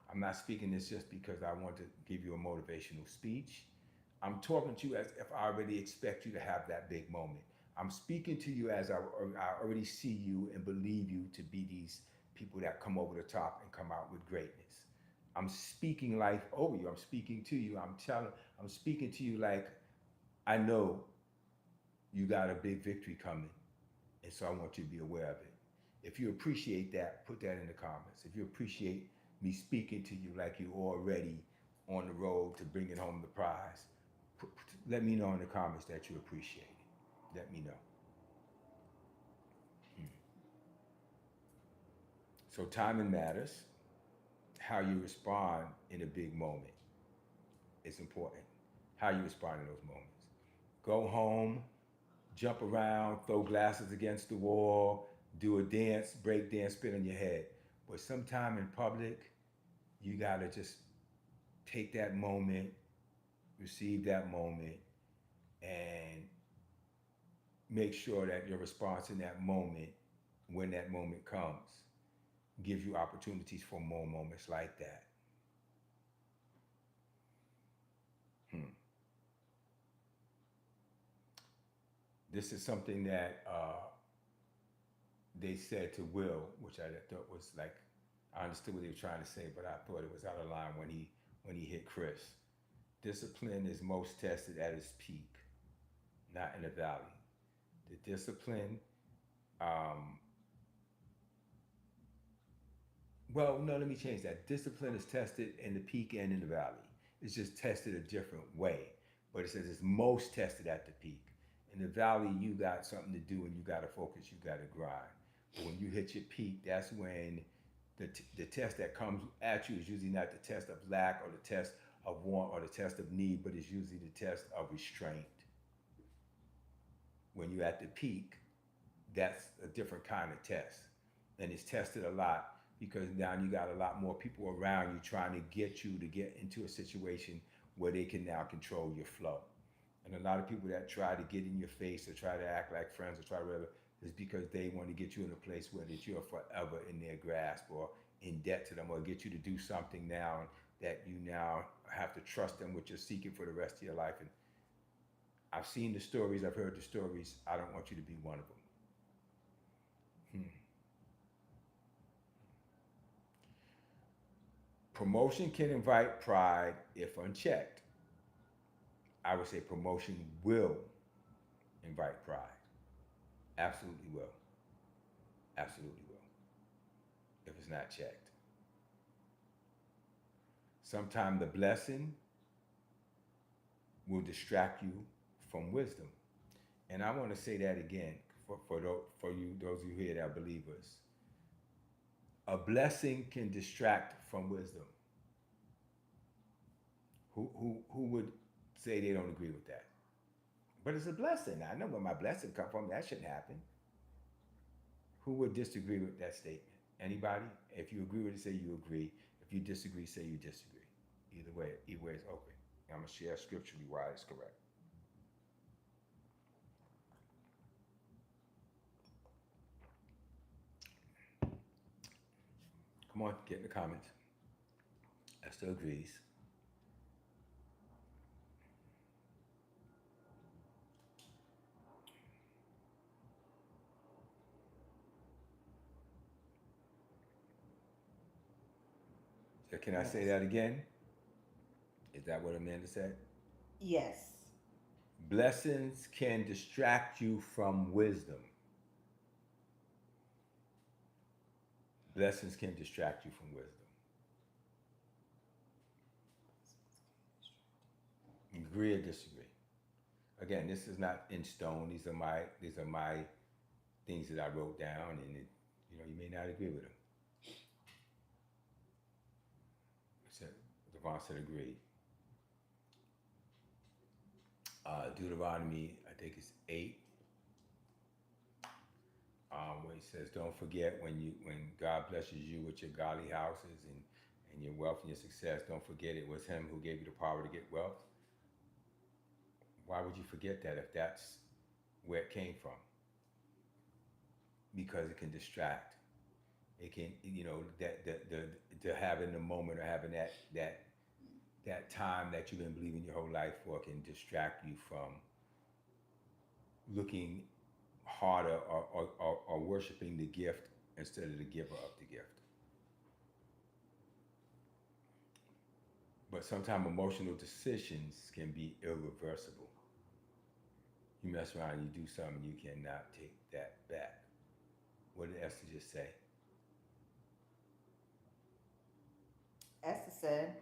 S1: I'm not speaking this just because I want to give you a motivational speech. I'm talking to you as if I already expect you to have that big moment. I'm speaking to you as I already see you and believe you to be these people that come over the top and come out with greatness. I'm speaking life over you. I'm speaking to you. I'm speaking to you like I know you got a big victory coming. And so I want you to be aware of it. If you appreciate that, put that in the comments. If you appreciate me speaking to you like you're already on the road to bringing home the prize, let me know in the comments that you appreciate it. Let me know. Hmm. So timing matters. How you respond in a big moment is important. How you respond in those moments. Go home, jump around, throw glasses against the wall, do a dance, break dance, spin on your head. But sometime in public, you gotta just take that moment, receive that moment, and make sure that your response in that moment, when that moment comes, gives you opportunities for more moments like that. Hmm. This is something that they said to Will, which I thought was like, I understood what they were trying to say, but I thought it was out of line when he hit Chris. Discipline is most tested at its peak, not in the valley. The discipline, um, well, no, let me change that. Discipline is tested in the peak and in the valley. It's just tested a different way, but it says it's most tested at the peak. In the valley, you got something to do and you got to focus, you got to grind. But when you hit your peak, that's when the test that comes at you is usually not the test of lack or the test of want or the test of need, but it's usually the test of restraint. When you're at the peak, that's a different kind of test. And it's tested a lot because now you got a lot more people around you trying to get you to get into a situation where they can now control your flow. And a lot of people that try to get in your face or try to act like friends or try to whatever is because they want to get you in a place where that you're forever in their grasp or in debt to them or get you to do something now that you now have to trust them with your secret for the rest of your life. And I've seen the stories, I've heard the stories. I don't want you to be one of them. Hmm. Promotion can invite pride if unchecked. I would say promotion will invite pride. Absolutely will. Absolutely will. If it's not checked. Sometimes the blessing will distract you from wisdom. And I want to say that again for you, those of you here that are believers. A blessing can distract from wisdom. Who would say they don't agree with that? But it's a blessing. I know where my blessing come from. That shouldn't happen. Who would disagree with that statement? Anybody? If you agree with it, say you agree. If you disagree, say you disagree. Either way is open. I'm gonna share scripturally why it's correct. Come on, get in the comments. Esther agrees. So can I say
S2: Yes.
S1: that again? Is that what Amanda said?
S2: Yes.
S1: Blessings can distract you from wisdom. Blessings can distract you from wisdom. Agree or disagree? Again, this is not in stone. These are my things that I wrote down, and you may not agree with them. Said Devon said agree. Deuteronomy, I think it's 8, where he says, "Don't forget when God blesses you with your godly houses and your wealth and your success. Don't forget it was Him who gave you the power to get wealth." Why would you forget that if that's where it came from? Because it can distract. It can, that the having the moment or having that time that you've been believing your whole life for can distract you from looking harder or worshiping the gift instead of the giver of the gift. But sometimes emotional decisions can be irreversible. You mess around and you do something, you cannot take that back. What did Esther just say?
S2: Esther said,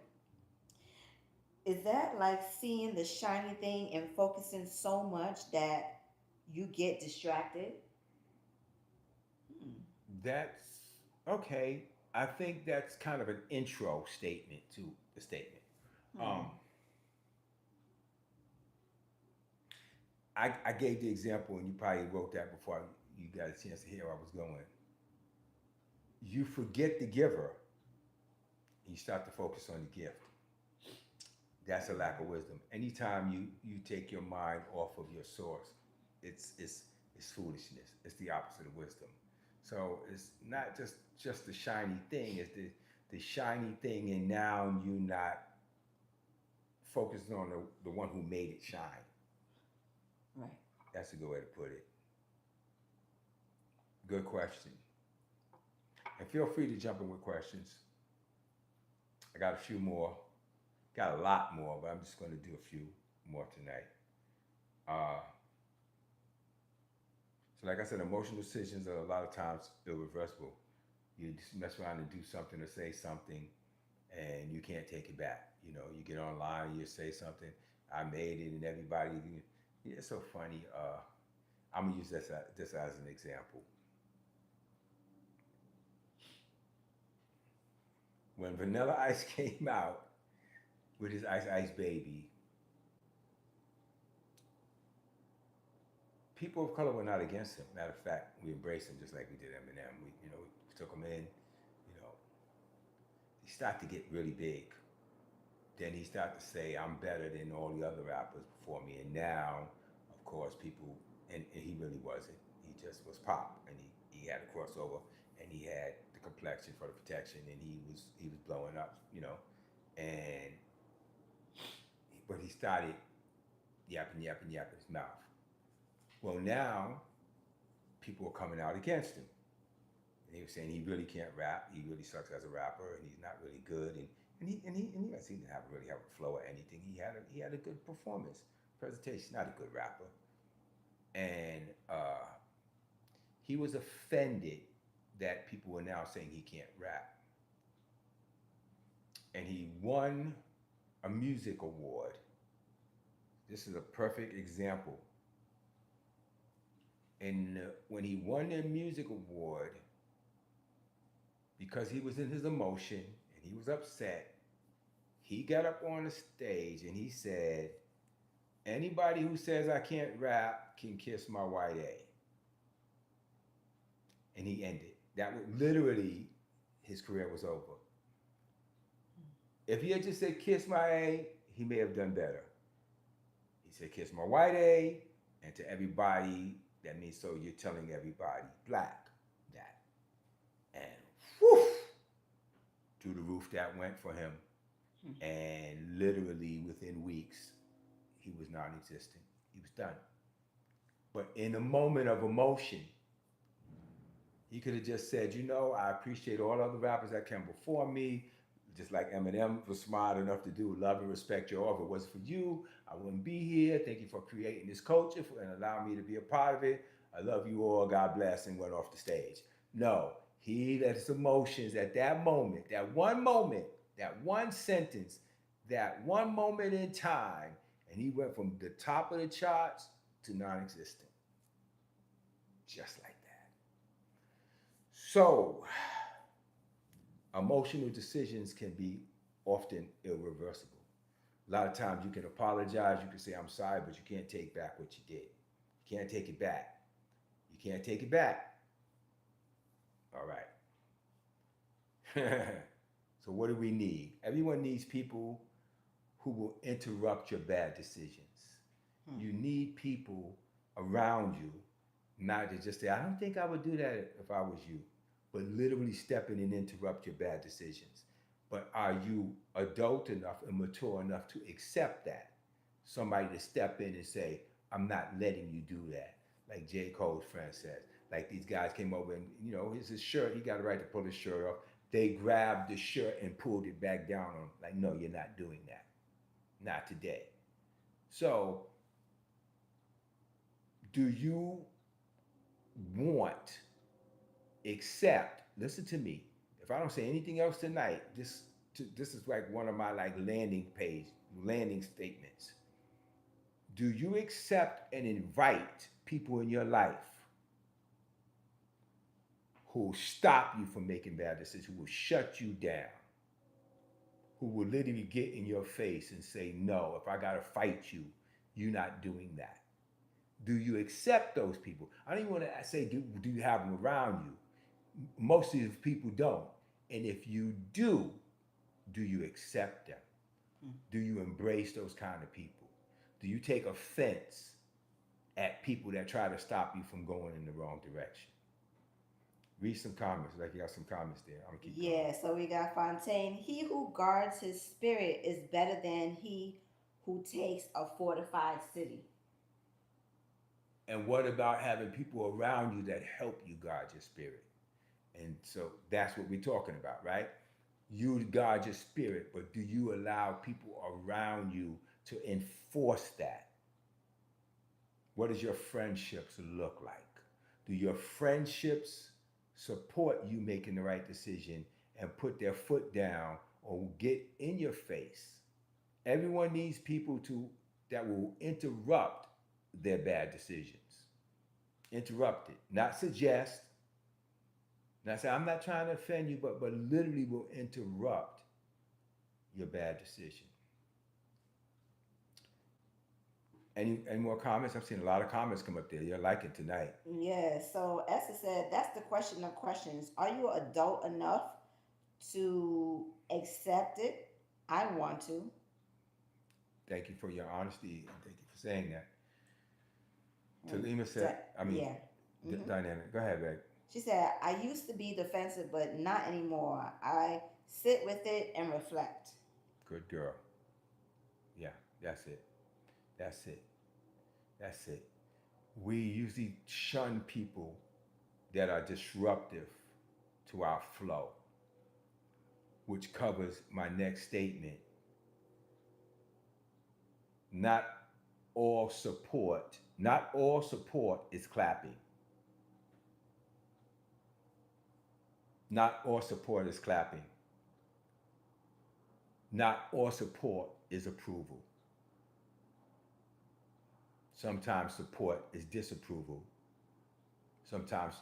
S2: is that like seeing the shiny thing and focusing so much that you get distracted? Hmm.
S1: That's okay. I think that's kind of an intro statement to the statement.
S2: Hmm.
S1: Um, I gave the example, and you probably wrote that before you got a chance to hear where I was going. You forget the giver, and you start to focus on the gift. That's a lack of wisdom. Anytime you take your mind off of your source, it's foolishness. It's the opposite of wisdom. So it's not just the shiny thing. It's the shiny thing, and now you're not focusing on the one who made it shine.
S2: Right.
S1: That's a good way to put it. Good question. And feel free to jump in with questions. I got a few more. Got a lot more, but I'm just going to do a few more tonight. Uh, so, like I said, emotional decisions are a lot of times irreversible. You just mess around and do something or say something, and you can't take it back. You get online, you say something, I made it, and everybody, it's so funny. I'm gonna use this as an example. When Vanilla Ice came out with his Ice Ice Baby, people of color were not against him. Matter of fact, we embraced him just like we did Eminem. We took him in. He started to get really big. Then he started to say, "I'm better than all the other rappers before me." And now, of course, people and he really wasn't. He just was pop, and he had a crossover, and he had the complexion for the protection, and he was blowing up, and but he started yapping his mouth. Well, now people are coming out against him. And he was saying he really can't rap. He really sucks as a rapper, and he's not really good. And yes, he didn't really have a flow or anything. He had a good performance, presentation. Not a good rapper, and he was offended that people were now saying he can't rap. And he won a music award. This is a perfect example. And when he won the music award, because he was in his emotion and he was upset, he got up on the stage and he said, "Anybody who says I can't rap can kiss my white A." And he ended. That would literally, his career was over. If he had just said kiss my A, he may have done better. He said kiss my white A, and to everybody, that means so you're telling everybody black that. And whew, through the roof that went for him, and literally within weeks, he was non-existent. He was done. But in a moment of emotion, he could have just said, you know, I appreciate all other rappers that came before me, just like Eminem was smart enough to do. Love and respect your offer. If it wasn't for you, I wouldn't be here. Thank you for creating this culture and allowing me to be a part of it. I love you all. God bless, and went off the stage. No, he let his emotions at that moment, that one sentence, that one moment in time, and he went from the top of the charts to non-existent. Just like that. So, emotional decisions can be often irreversible. A lot of times you can apologize, you can say, I'm sorry, but you can't take back what you did. You can't take it back. You can't take it back. All right. So, what do we need? Everyone needs people who will interrupt your bad decisions. You need people around you, not to just say, I don't think I would do that if I was you, but literally step in and interrupt your bad decisions. But are you adult enough and mature enough to accept that? Somebody to step in and say, I'm not letting you do that. Like J. Cole's friend says. Like these guys came over and, you know, his shirt, he got a right to pull his shirt off. They grabbed the shirt and pulled it back down on him. Like, no, you're not doing that. Not today. So, do you want, accept, listen to me, if I don't say anything else tonight, this is like one of my like landing statements. Do you accept and invite people in your life who will stop you from making bad decisions, who will shut you down, who will literally get in your face and say, no, if I gotta fight you, you're not doing that? Do you accept those people? I don't even want to say, do you have them around you? Most of these people don't. And if you do you accept them? Do you embrace those kind of people? Do you take offense at people that try to stop you from going in the wrong direction? Read some comments. Like you got some comments there. I'm gonna keep going.
S2: Yeah, so we got Fontaine. He who guards his spirit is better than he who takes a fortified city.
S1: And what about having people around you that help you guard your spirit? And so that's what we're talking about, right? You guard your spirit, but do you allow people around you to enforce that? What does your friendships look like? Do your friendships support you making the right decision and put their foot down or get in your face? Everyone needs people that will interrupt their bad decisions. Interrupt it, not suggest. Not say, I'm not trying to offend you, but literally will interrupt your bad decision. Any more comments? I've seen a lot of comments come up there. You're liking tonight.
S2: Yeah, so Esther said, that's the question of questions. Are you adult enough to accept it? I want to.
S1: Thank you for your honesty. Thank you for saying that. Talima said,
S2: yeah.
S1: Dynamic. Go ahead, babe.
S2: She said, I used to be defensive, but not anymore. I sit with it and reflect.
S1: Good girl. Yeah, that's it. That's it. That's it. We usually shun people that are disruptive to our flow, which covers my next statement. Not all support is clapping. Not all support is clapping. Not all support is approval. Sometimes support is disapproval. Sometimes,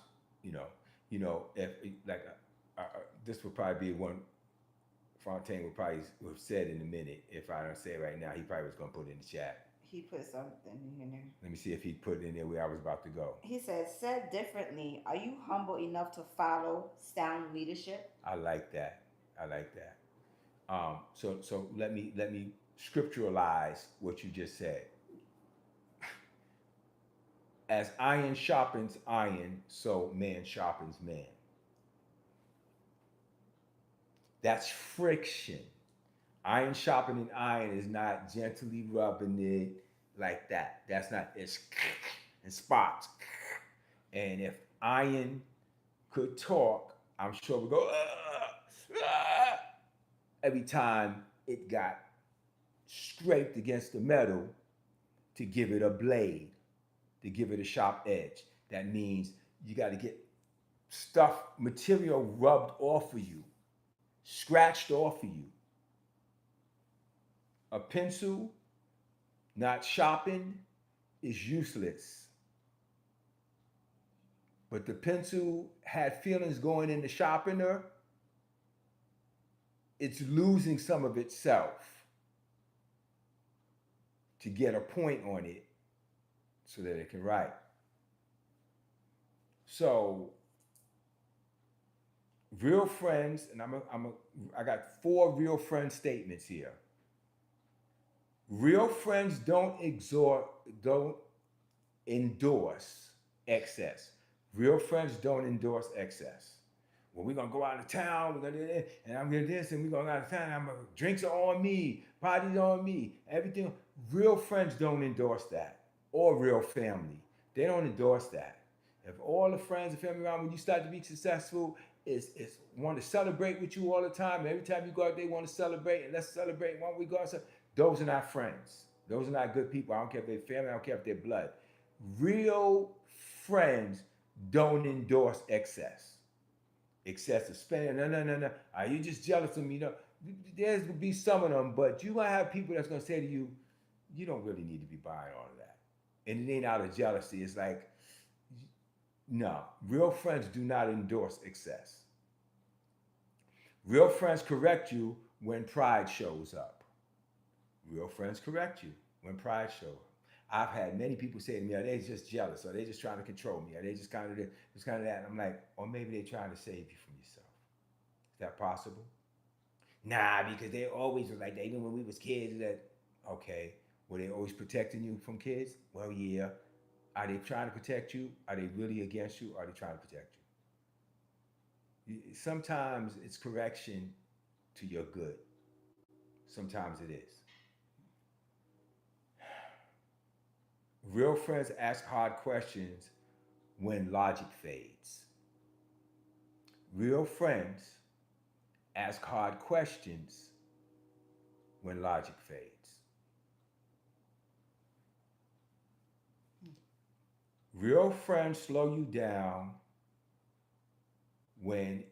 S1: if like this would probably be one Fontaine would probably have said in a minute. If I don't say it right now, he probably was going to put it in the chat.
S2: He put something in there.
S1: Let me see if he put it in there where I was about to go.
S2: He said, said differently, are you humble enough to follow sound leadership?
S1: I like that. So let me scripturalize what you just said. As iron sharpens iron, so man sharpens man. That's friction. Iron sharpening iron is not gently rubbing it like that. That's not, it's and spots. And if iron could talk, I'm sure we go, every time it got scraped against the metal to give it a blade, to give it a sharp edge. That means you got to get stuff, material rubbed off of you, scratched off of you. A pencil not sharpened is useless. But the pencil had feelings going in the sharpener, it's losing some of itself to get a point on it so that it can write. So, real friends, and I got 4 real friend statements here. Real friends don't endorse excess. Real friends don't endorse excess. Well, we're gonna go out of town, we're gonna do this, and I'm gonna do this, and we're gonna go out of town, drinks are on me, parties on me, everything. Real friends don't endorse that. Or real family. They don't endorse that. If all the friends and family around when you start to be successful is want to celebrate with you all the time, every time you go out they want to celebrate, and let's celebrate one we go outside. Those are not friends. Those are not good people. I don't care if they're family, I don't care if they're blood. Real friends don't endorse excess. Excessive spending. No. Are you just jealous of me? No. There's gonna be some of them, but you gonna have people that's gonna say to you, you don't really need to be buying all of that. And it ain't out of jealousy. It's like, no. Real friends do not endorse excess. Real friends correct you when pride shows up. Real friends correct you when pride shows up. I've had many people say to me, are they just jealous? Are they just trying to control me? Are they just kind of this, just kind of that? And I'm like, or maybe they're trying to save you from yourself. Is that possible? Nah, because they always was like that. Even when we was kids, that, okay, were they always protecting you from kids? Well, yeah. Are they trying to protect you? Are they really against you? Or are they trying to protect you? Sometimes it's correction to your good. Sometimes it is. Real friends ask hard questions when logic fades. Real friends ask hard questions when logic fades. Real friends slow you down when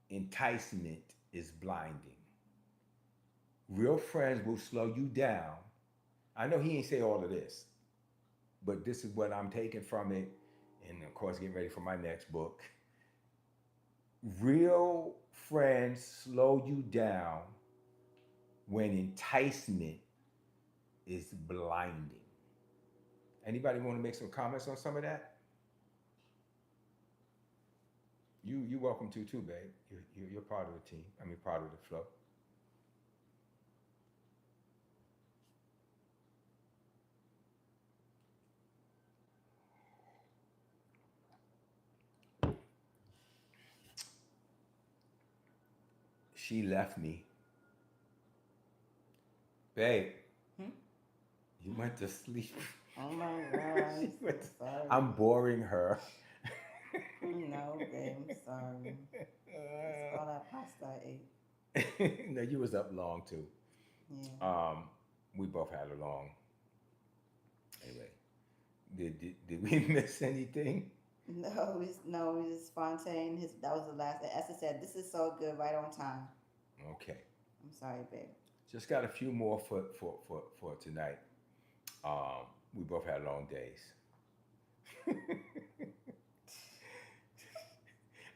S1: enticement is blinding. Real friends will slow you down. I know he ain't say all of this, but this is what I'm taking from it, and of course getting ready for my next book. Real friends slow you down when enticement is blinding. Anybody want to make some comments on some of that? You welcome to too, babe. You're part of the team. I mean, part of the flow. She left me. Babe, you went to sleep.
S2: Oh my God, I'm so sorry.
S1: I'm boring her.
S2: No, babe, I'm sorry. It's all that pasta I ate.
S1: No, you was up long too.
S2: Yeah.
S1: We both had a long. Anyway, did we miss anything?
S2: No, it was spontaneous. That was the last. Esther said, "This is so good, right on time."
S1: Okay.
S2: I'm sorry, babe.
S1: Just got a few more for tonight. We both had long days.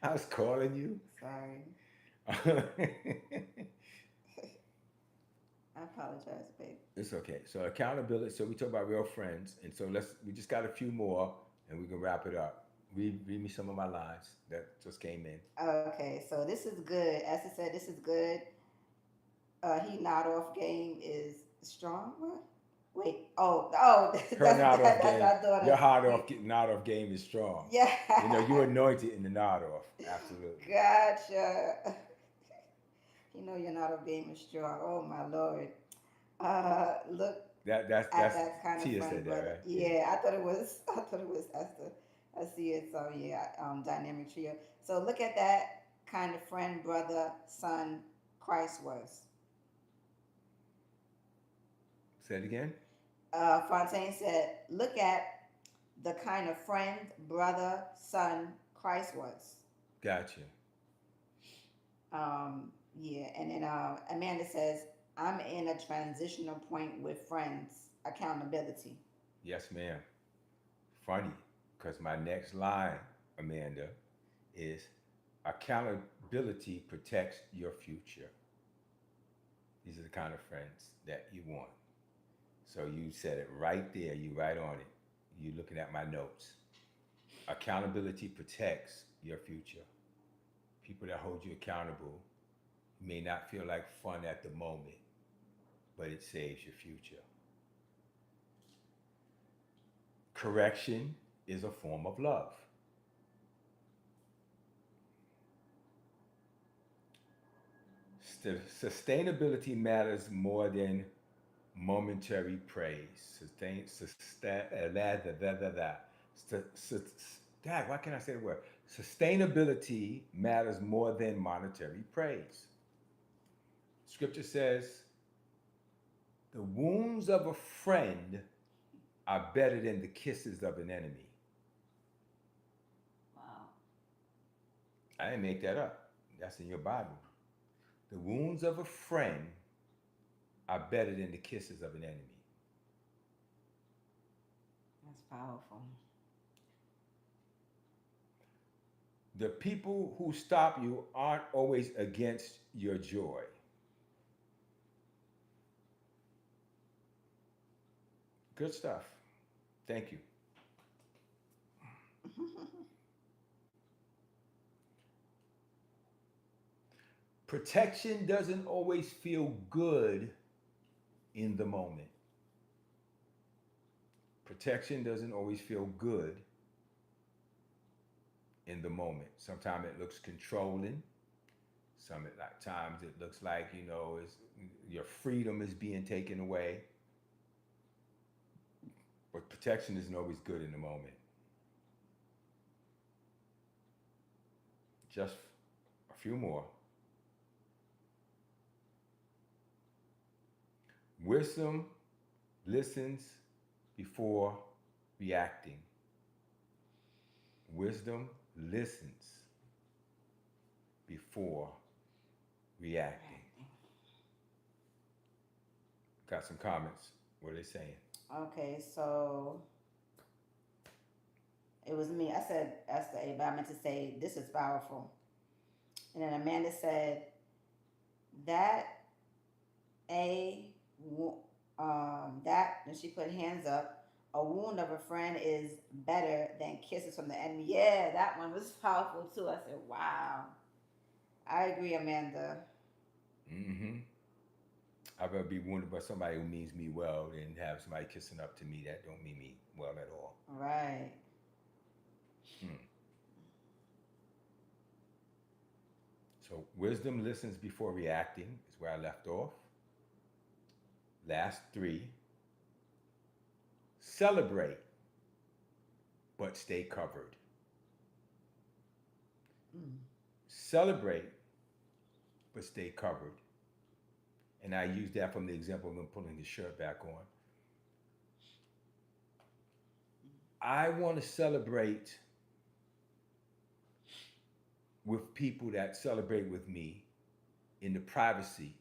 S1: I was calling you.
S2: Sorry. I apologize, babe.
S1: It's okay. So accountability. So we talk about real friends, and so we just got a few more, and we can wrap it up. Read me some of my lines that just came in.
S2: Okay, so this is good. Esther said, "This is good." He nod off game is strong. What? Wait. Oh.
S1: Her nod off
S2: that's
S1: game.
S2: our daughter.
S1: Your nod off game is strong.
S2: Yeah.
S1: You know, you anointed in the nod off. Absolutely.
S2: Gotcha. You know you're not obeying Miss Straw. Oh my lord. Look at
S1: That's
S2: that kind of
S1: Tia
S2: friend,
S1: said that,
S2: brother.
S1: right? Yeah.
S2: Yeah, I thought it was. I thought it was Esther. I see it. So yeah, dynamic trio. So look at that kind of friend, brother, son, Christ was.
S1: Say it again.
S2: Fontaine said, "Look at the kind of friend, brother, son Christ was."
S1: Gotcha.
S2: Yeah, and then Amanda says, "I'm in a transitional point with friends, accountability."
S1: Yes, ma'am. Funny, because my next line, Amanda, is accountability protects your future. These are the kind of friends that you want. So you said it right there. You right on it. You looking at my notes. Accountability protects your future. People that hold you accountable may not feel like fun at the moment, but it saves your future. Correction is a form of love. Sustainability matters more than momentary praise. Dad, why can't I say the word? Sustainability matters more than monetary praise. Scripture says, the wounds of a friend are better than the kisses of an enemy.
S2: Wow.
S1: I didn't make that up. That's in your Bible. The wounds of a friend are better than the kisses of an enemy.
S2: That's powerful.
S1: The people who stop you aren't always against your joy. Good stuff. Thank you. Protection doesn't always feel good in the moment. Protection doesn't always feel good in the moment. Sometimes it looks controlling. Sometimes it looks like, your freedom is being taken away. But protection isn't always good in the moment. Just a few more. Wisdom listens before reacting. Wisdom listens before reacting. Got some comments. What are they saying?
S2: Okay, so it was me. I said Esther A, but I meant to say this is powerful. And then Amanda said that a that, and she put hands up. A wound of a friend is better than kisses from the enemy. Yeah, that one was powerful too. I said, wow. I agree, Amanda.
S1: Mm-hmm. I'd rather be wounded by somebody who means me well than have somebody kissing up to me that don't mean me well at all.
S2: Right.
S1: Hmm. So wisdom listens before reacting is where I left off. Last three. Celebrate, but stay covered.
S2: Mm.
S1: Celebrate, but stay covered. And I use that from the example of him pulling his shirt back on. I want to celebrate with people that celebrate with me in the privacy,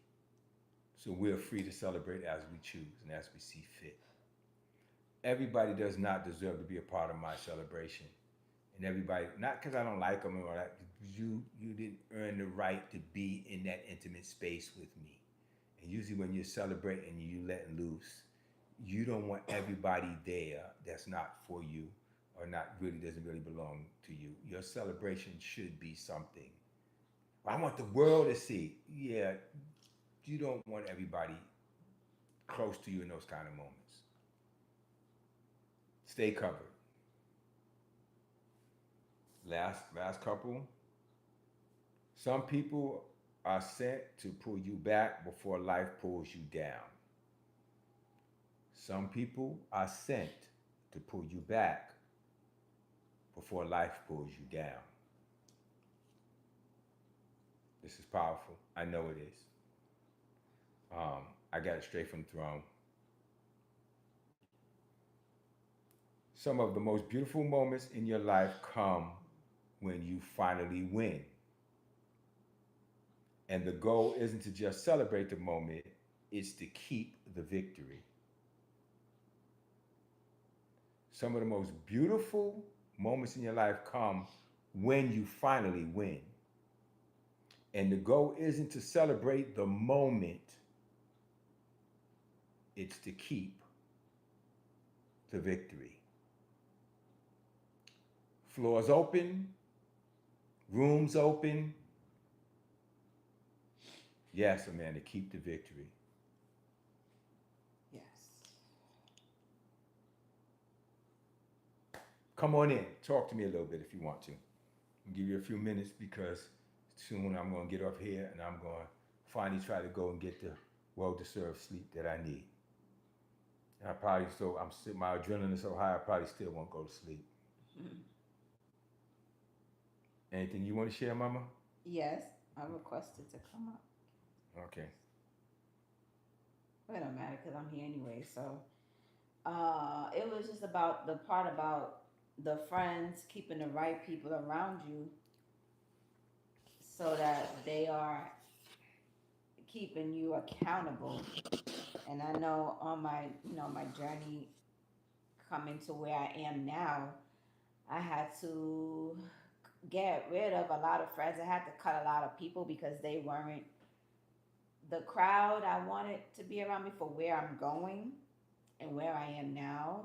S1: so we're free to celebrate as we choose and as we see fit. Everybody does not deserve to be a part of my celebration. And everybody, not because I don't like them or that, you didn't earn the right to be in that intimate space with me. And usually when you're celebrating and you letting loose, you don't want everybody there that's not for you or not really doesn't really belong to you. Your celebration should be something. I want the world to see. Yeah, you don't want everybody close to you in those kind of moments. Stay covered. Last couple. Some people are sent to pull you back before life pulls you down. Some people are sent to pull you back before life pulls you down. This is powerful. I know it is. I got it straight from the throne. Some of the most beautiful moments in your life come when you finally win. And the goal isn't to just celebrate the moment, it's to keep the victory. Some of the most beautiful moments in your life come when you finally win. And the goal isn't to celebrate the moment, it's to keep the victory. Floors open, rooms open. Yes, Amanda, keep the victory.
S2: Yes.
S1: Come on in. Talk to me a little bit if you want to. I'll give you a few minutes because soon I'm going to get off here and I'm going to finally try to go and get the well-deserved sleep that I need. And my adrenaline is so high, I probably still won't go to sleep.
S2: Mhm.
S1: Anything you want to share, Mama?
S2: Yes, I requested to come up.
S1: Okay.
S2: Well, it don't matter because I'm here anyway. So, it was just about the part about the friends keeping the right people around you so that they are keeping you accountable. And I know on my, my journey coming to where I am now, I had to get rid of a lot of friends. I had to cut a lot of people because they weren't the crowd I wanted to be around me for where I'm going and where I am now.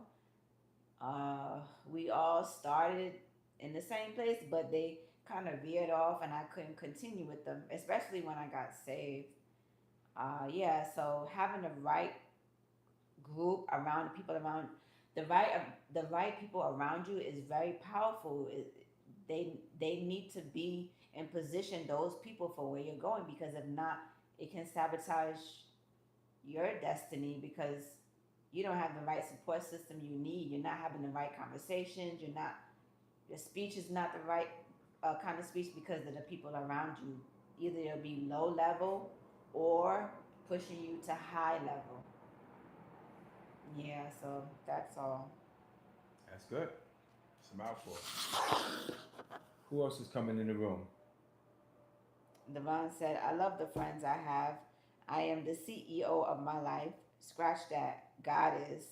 S2: Uh, we all started in the same place, but they kind of veered off, and I couldn't continue with them, especially when I got saved. Yeah, so having the right group around the people around the right the right people around you is very powerful. They need to be in position, those people, for where you're going, because if not, it can sabotage your destiny because you don't have the right support system you need. You're not having the right conversations. Your speech is not the right kind of speech because of the people around you. Either they'll be low level or pushing you to high level. Yeah, so that's all.
S1: That's good. It's a mouthful. Who else is coming in the room?
S2: Devon said, I love the friends I have. I am the CEO of my life. Scratch that. God is.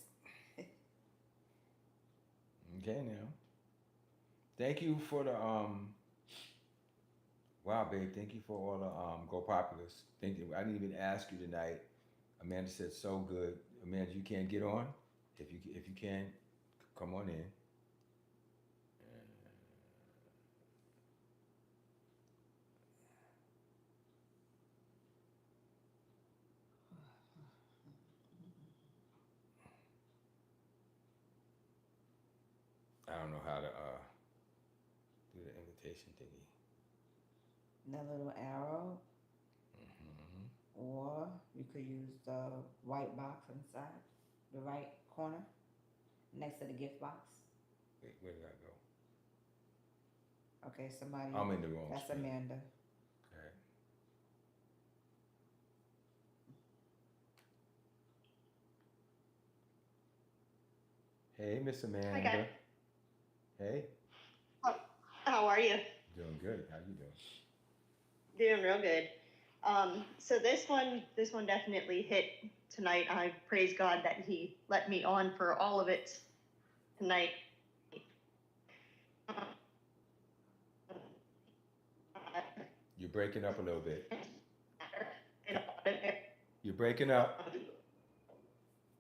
S1: Okay, now. Thank you for the wow, babe. Thank you for all the Go Populars. Thank you. I didn't even ask you tonight. Amanda said so good. Amanda, you can't get on. If you can, come on in. I don't know how to do the invitation thingy.
S2: The little arrow,
S1: Mm-hmm.
S2: or you could use the white box inside the right corner next to the gift box.
S1: Wait, where did I go?
S2: Okay, somebody.
S1: I'm in the wrong
S2: That's
S1: screen.
S2: Amanda.
S1: Okay. Hey, Miss Amanda.
S4: Hi, guys.
S1: Hey.
S4: How are you?
S1: Doing good. How you doing?
S4: Doing real good. So this one definitely hit tonight. I praise God that He let me on for all of it tonight.
S1: You're breaking up a little bit. You're breaking up.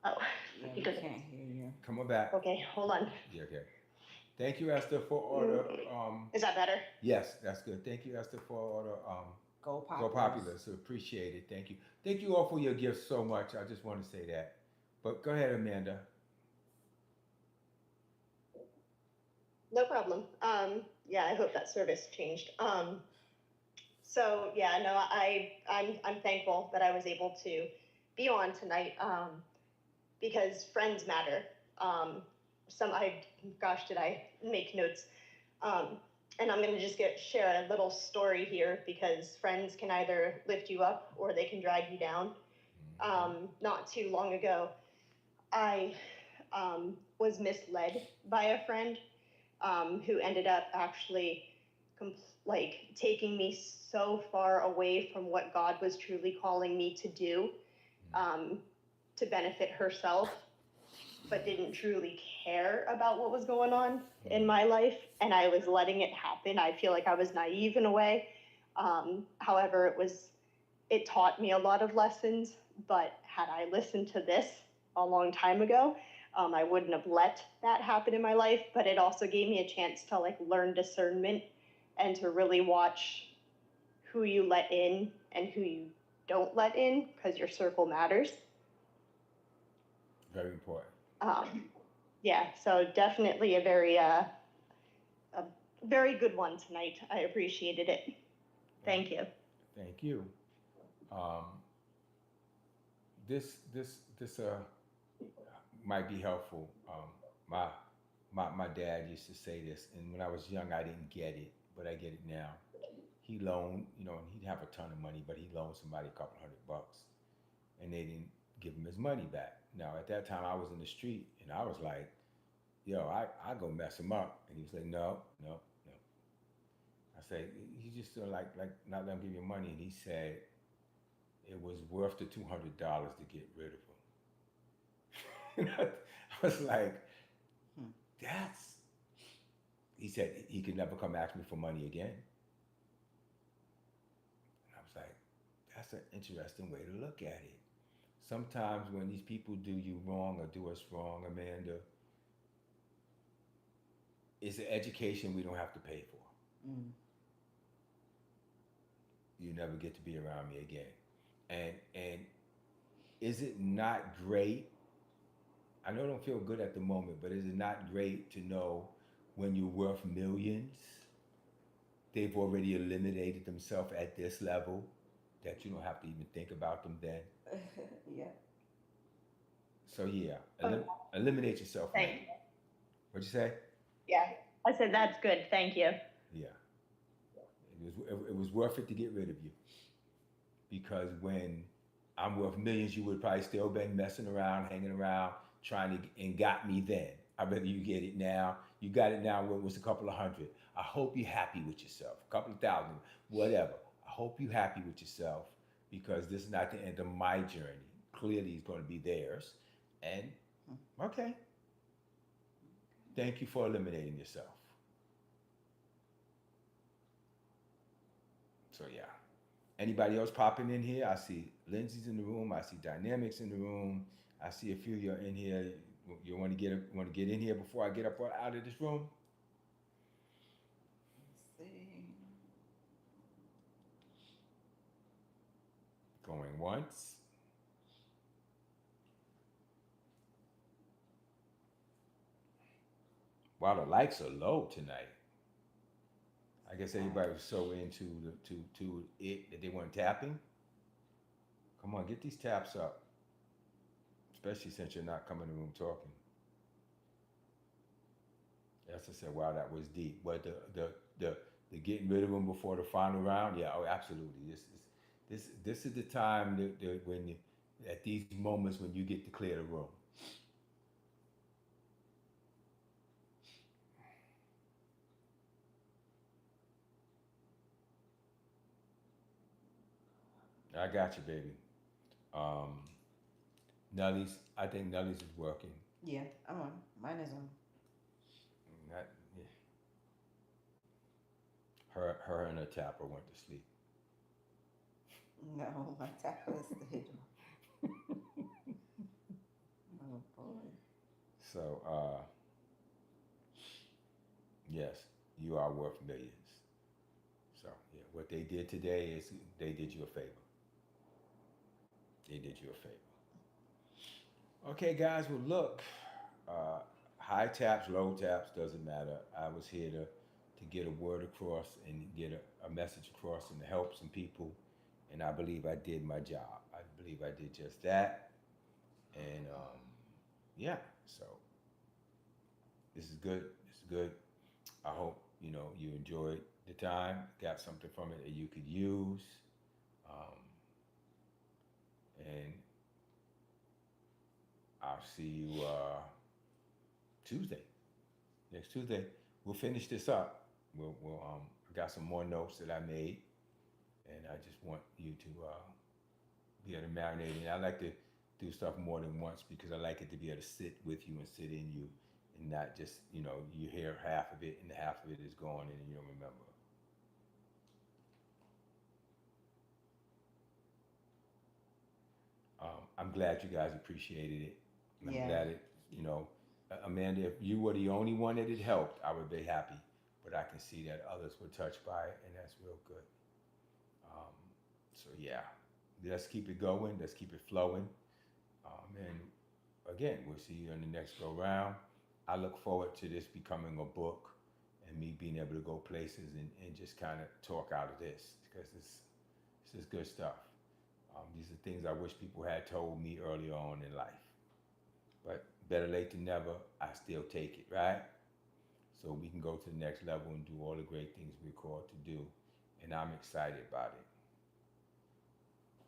S4: Oh,
S2: Yeah, we can't hear you.
S1: Come on back.
S4: okay, hold on.
S1: Yeah, okay. Thank you, Esther, for order.
S4: Is that better?
S1: Yes, that's good. Thank you, Esther, for order.
S2: Go
S1: Go
S2: Populars.
S1: Popular. So appreciate it. Thank you. Thank you all for your gifts so much. I just want to say that. But go ahead, Amanda.
S4: No problem. Yeah, I hope that service changed. So yeah, no, I'm thankful that I was able to be on tonight, because friends matter. Um, gosh, did I make notes? Um, and I'm gonna just share a little story here because friends can either lift you up or they can drag you down. Not too long ago, I was misled by a friend, who ended up actually like taking me so far away from what God was truly calling me to do, um, to benefit herself, but didn't truly care about what was going on in my life. And I was letting it happen. I feel like I was naive in a way. However, it taught me a lot of lessons. But had I listened to this a long time ago, I wouldn't have let that happen in my life. But it also gave me a chance to like learn discernment and to really watch who you let in and who you don't let in, because your circle matters.
S1: Very important.
S4: Um, yeah, so definitely a very good one tonight. I appreciated it. Thank you.
S1: Thank you. Um, this might be helpful. My my dad used to say this, and when I was young, I didn't get it, but I get it now. He loaned, and he'd have a ton of money, but he loaned somebody a couple $100, and they didn't give him his money back. Now at that time, I was in the street, and I was like, "Yo, I go mess him up," and he was like, "No, no, no." I say, "You just like not let him give you money," and he said it was worth the $200 to get rid of him. I was like,
S2: Hmm.
S1: that's. He said he could never come ask me for money again. And I was like, that's an interesting way to look at it. Sometimes when these people do you wrong or do us wrong, Amanda, it's an education we don't have to pay for.
S2: Mm.
S1: You never get to be around me again. And is it not great? I know it don't feel good at the moment, but is it not great to know when you're worth millions, they've already eliminated themselves at this level that you don't have to even think about them then?
S2: Yeah.
S1: So yeah,
S4: Oh,
S1: eliminate yourself now.
S4: thank you.
S1: What'd you say?
S4: Yeah, I said that's good. Thank you.
S1: Yeah, it was worth it to get rid of you, because when I'm worth millions, you would probably still been messing around, hanging around, trying to, and got me then. I'd rather you get it now. You got it now when it was a couple of hundred. I hope you're happy with yourself. A couple of thousand, whatever. I hope you're happy with yourself, because this is not the end of my journey. Clearly, it's going to be theirs. And okay, thank you for eliminating yourself. So yeah. Anybody else popping in here? I see Lindsay's in the room. I see Dynamics in the room. I see a few of you are in here. You want to get in here before I get up out of this room?
S2: Let's see.
S1: Going once. Wow, the likes are low tonight. I guess everybody was so into to it that they weren't tapping. Come on, get these taps up, especially since you're not coming in the room talking. As I said, wow, that was deep. But the getting rid of them before the final round, yeah, oh, absolutely. This is the time when at these moments when you get to clear the room. I got you, baby. Um, Nelly's, I think Nelly's is working.
S2: Yeah, I'm on. Mine is on.
S1: Not, yeah. Her and her tapper went to sleep.
S2: No, my tackle stayed on. Oh boy.
S1: So, yes, you are worth millions. So, yeah, what they did today is they did you a favor. They did you a favor. Okay, guys, well, look, uh, high taps, low taps, doesn't matter. I was here to to get a word across and get a message across and to help some people. And I believe I did my job. I believe I did just that. And yeah, so this is good. This is good. I hope you enjoyed the time, got something from it that you could use. Um, and I'll see you Tuesday. Next Tuesday, we'll finish this up. We'll I got some more notes that I made, and I just want you to be able to marinate. And I like to do stuff more than once because I like it to be able to sit with you and sit in you, and not just you hear half of it and half of it is gone and you don't remember. I'm glad you guys appreciated it. I'm
S2: Yeah.
S1: glad it, Amanda, if you were the only one that it helped, I would be happy. But I can see that others were touched by it, and that's real good. Um, so yeah, let's keep it going. Let's keep it flowing. And again, we'll see you in the next go round. I look forward to this becoming a book and me being able to go places and just kind of talk out of this because this is good stuff. These are things I wish people had told me earlier on in life. But better late than never, I still take it, right? So we can go to the next level and do all the great things we're called to do. And I'm excited about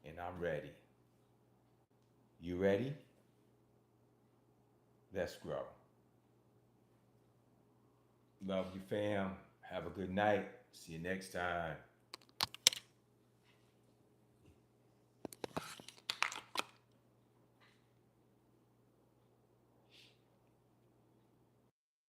S1: it. And I'm ready. You ready? Let's grow. Love you, fam. Have a good night. See you next time.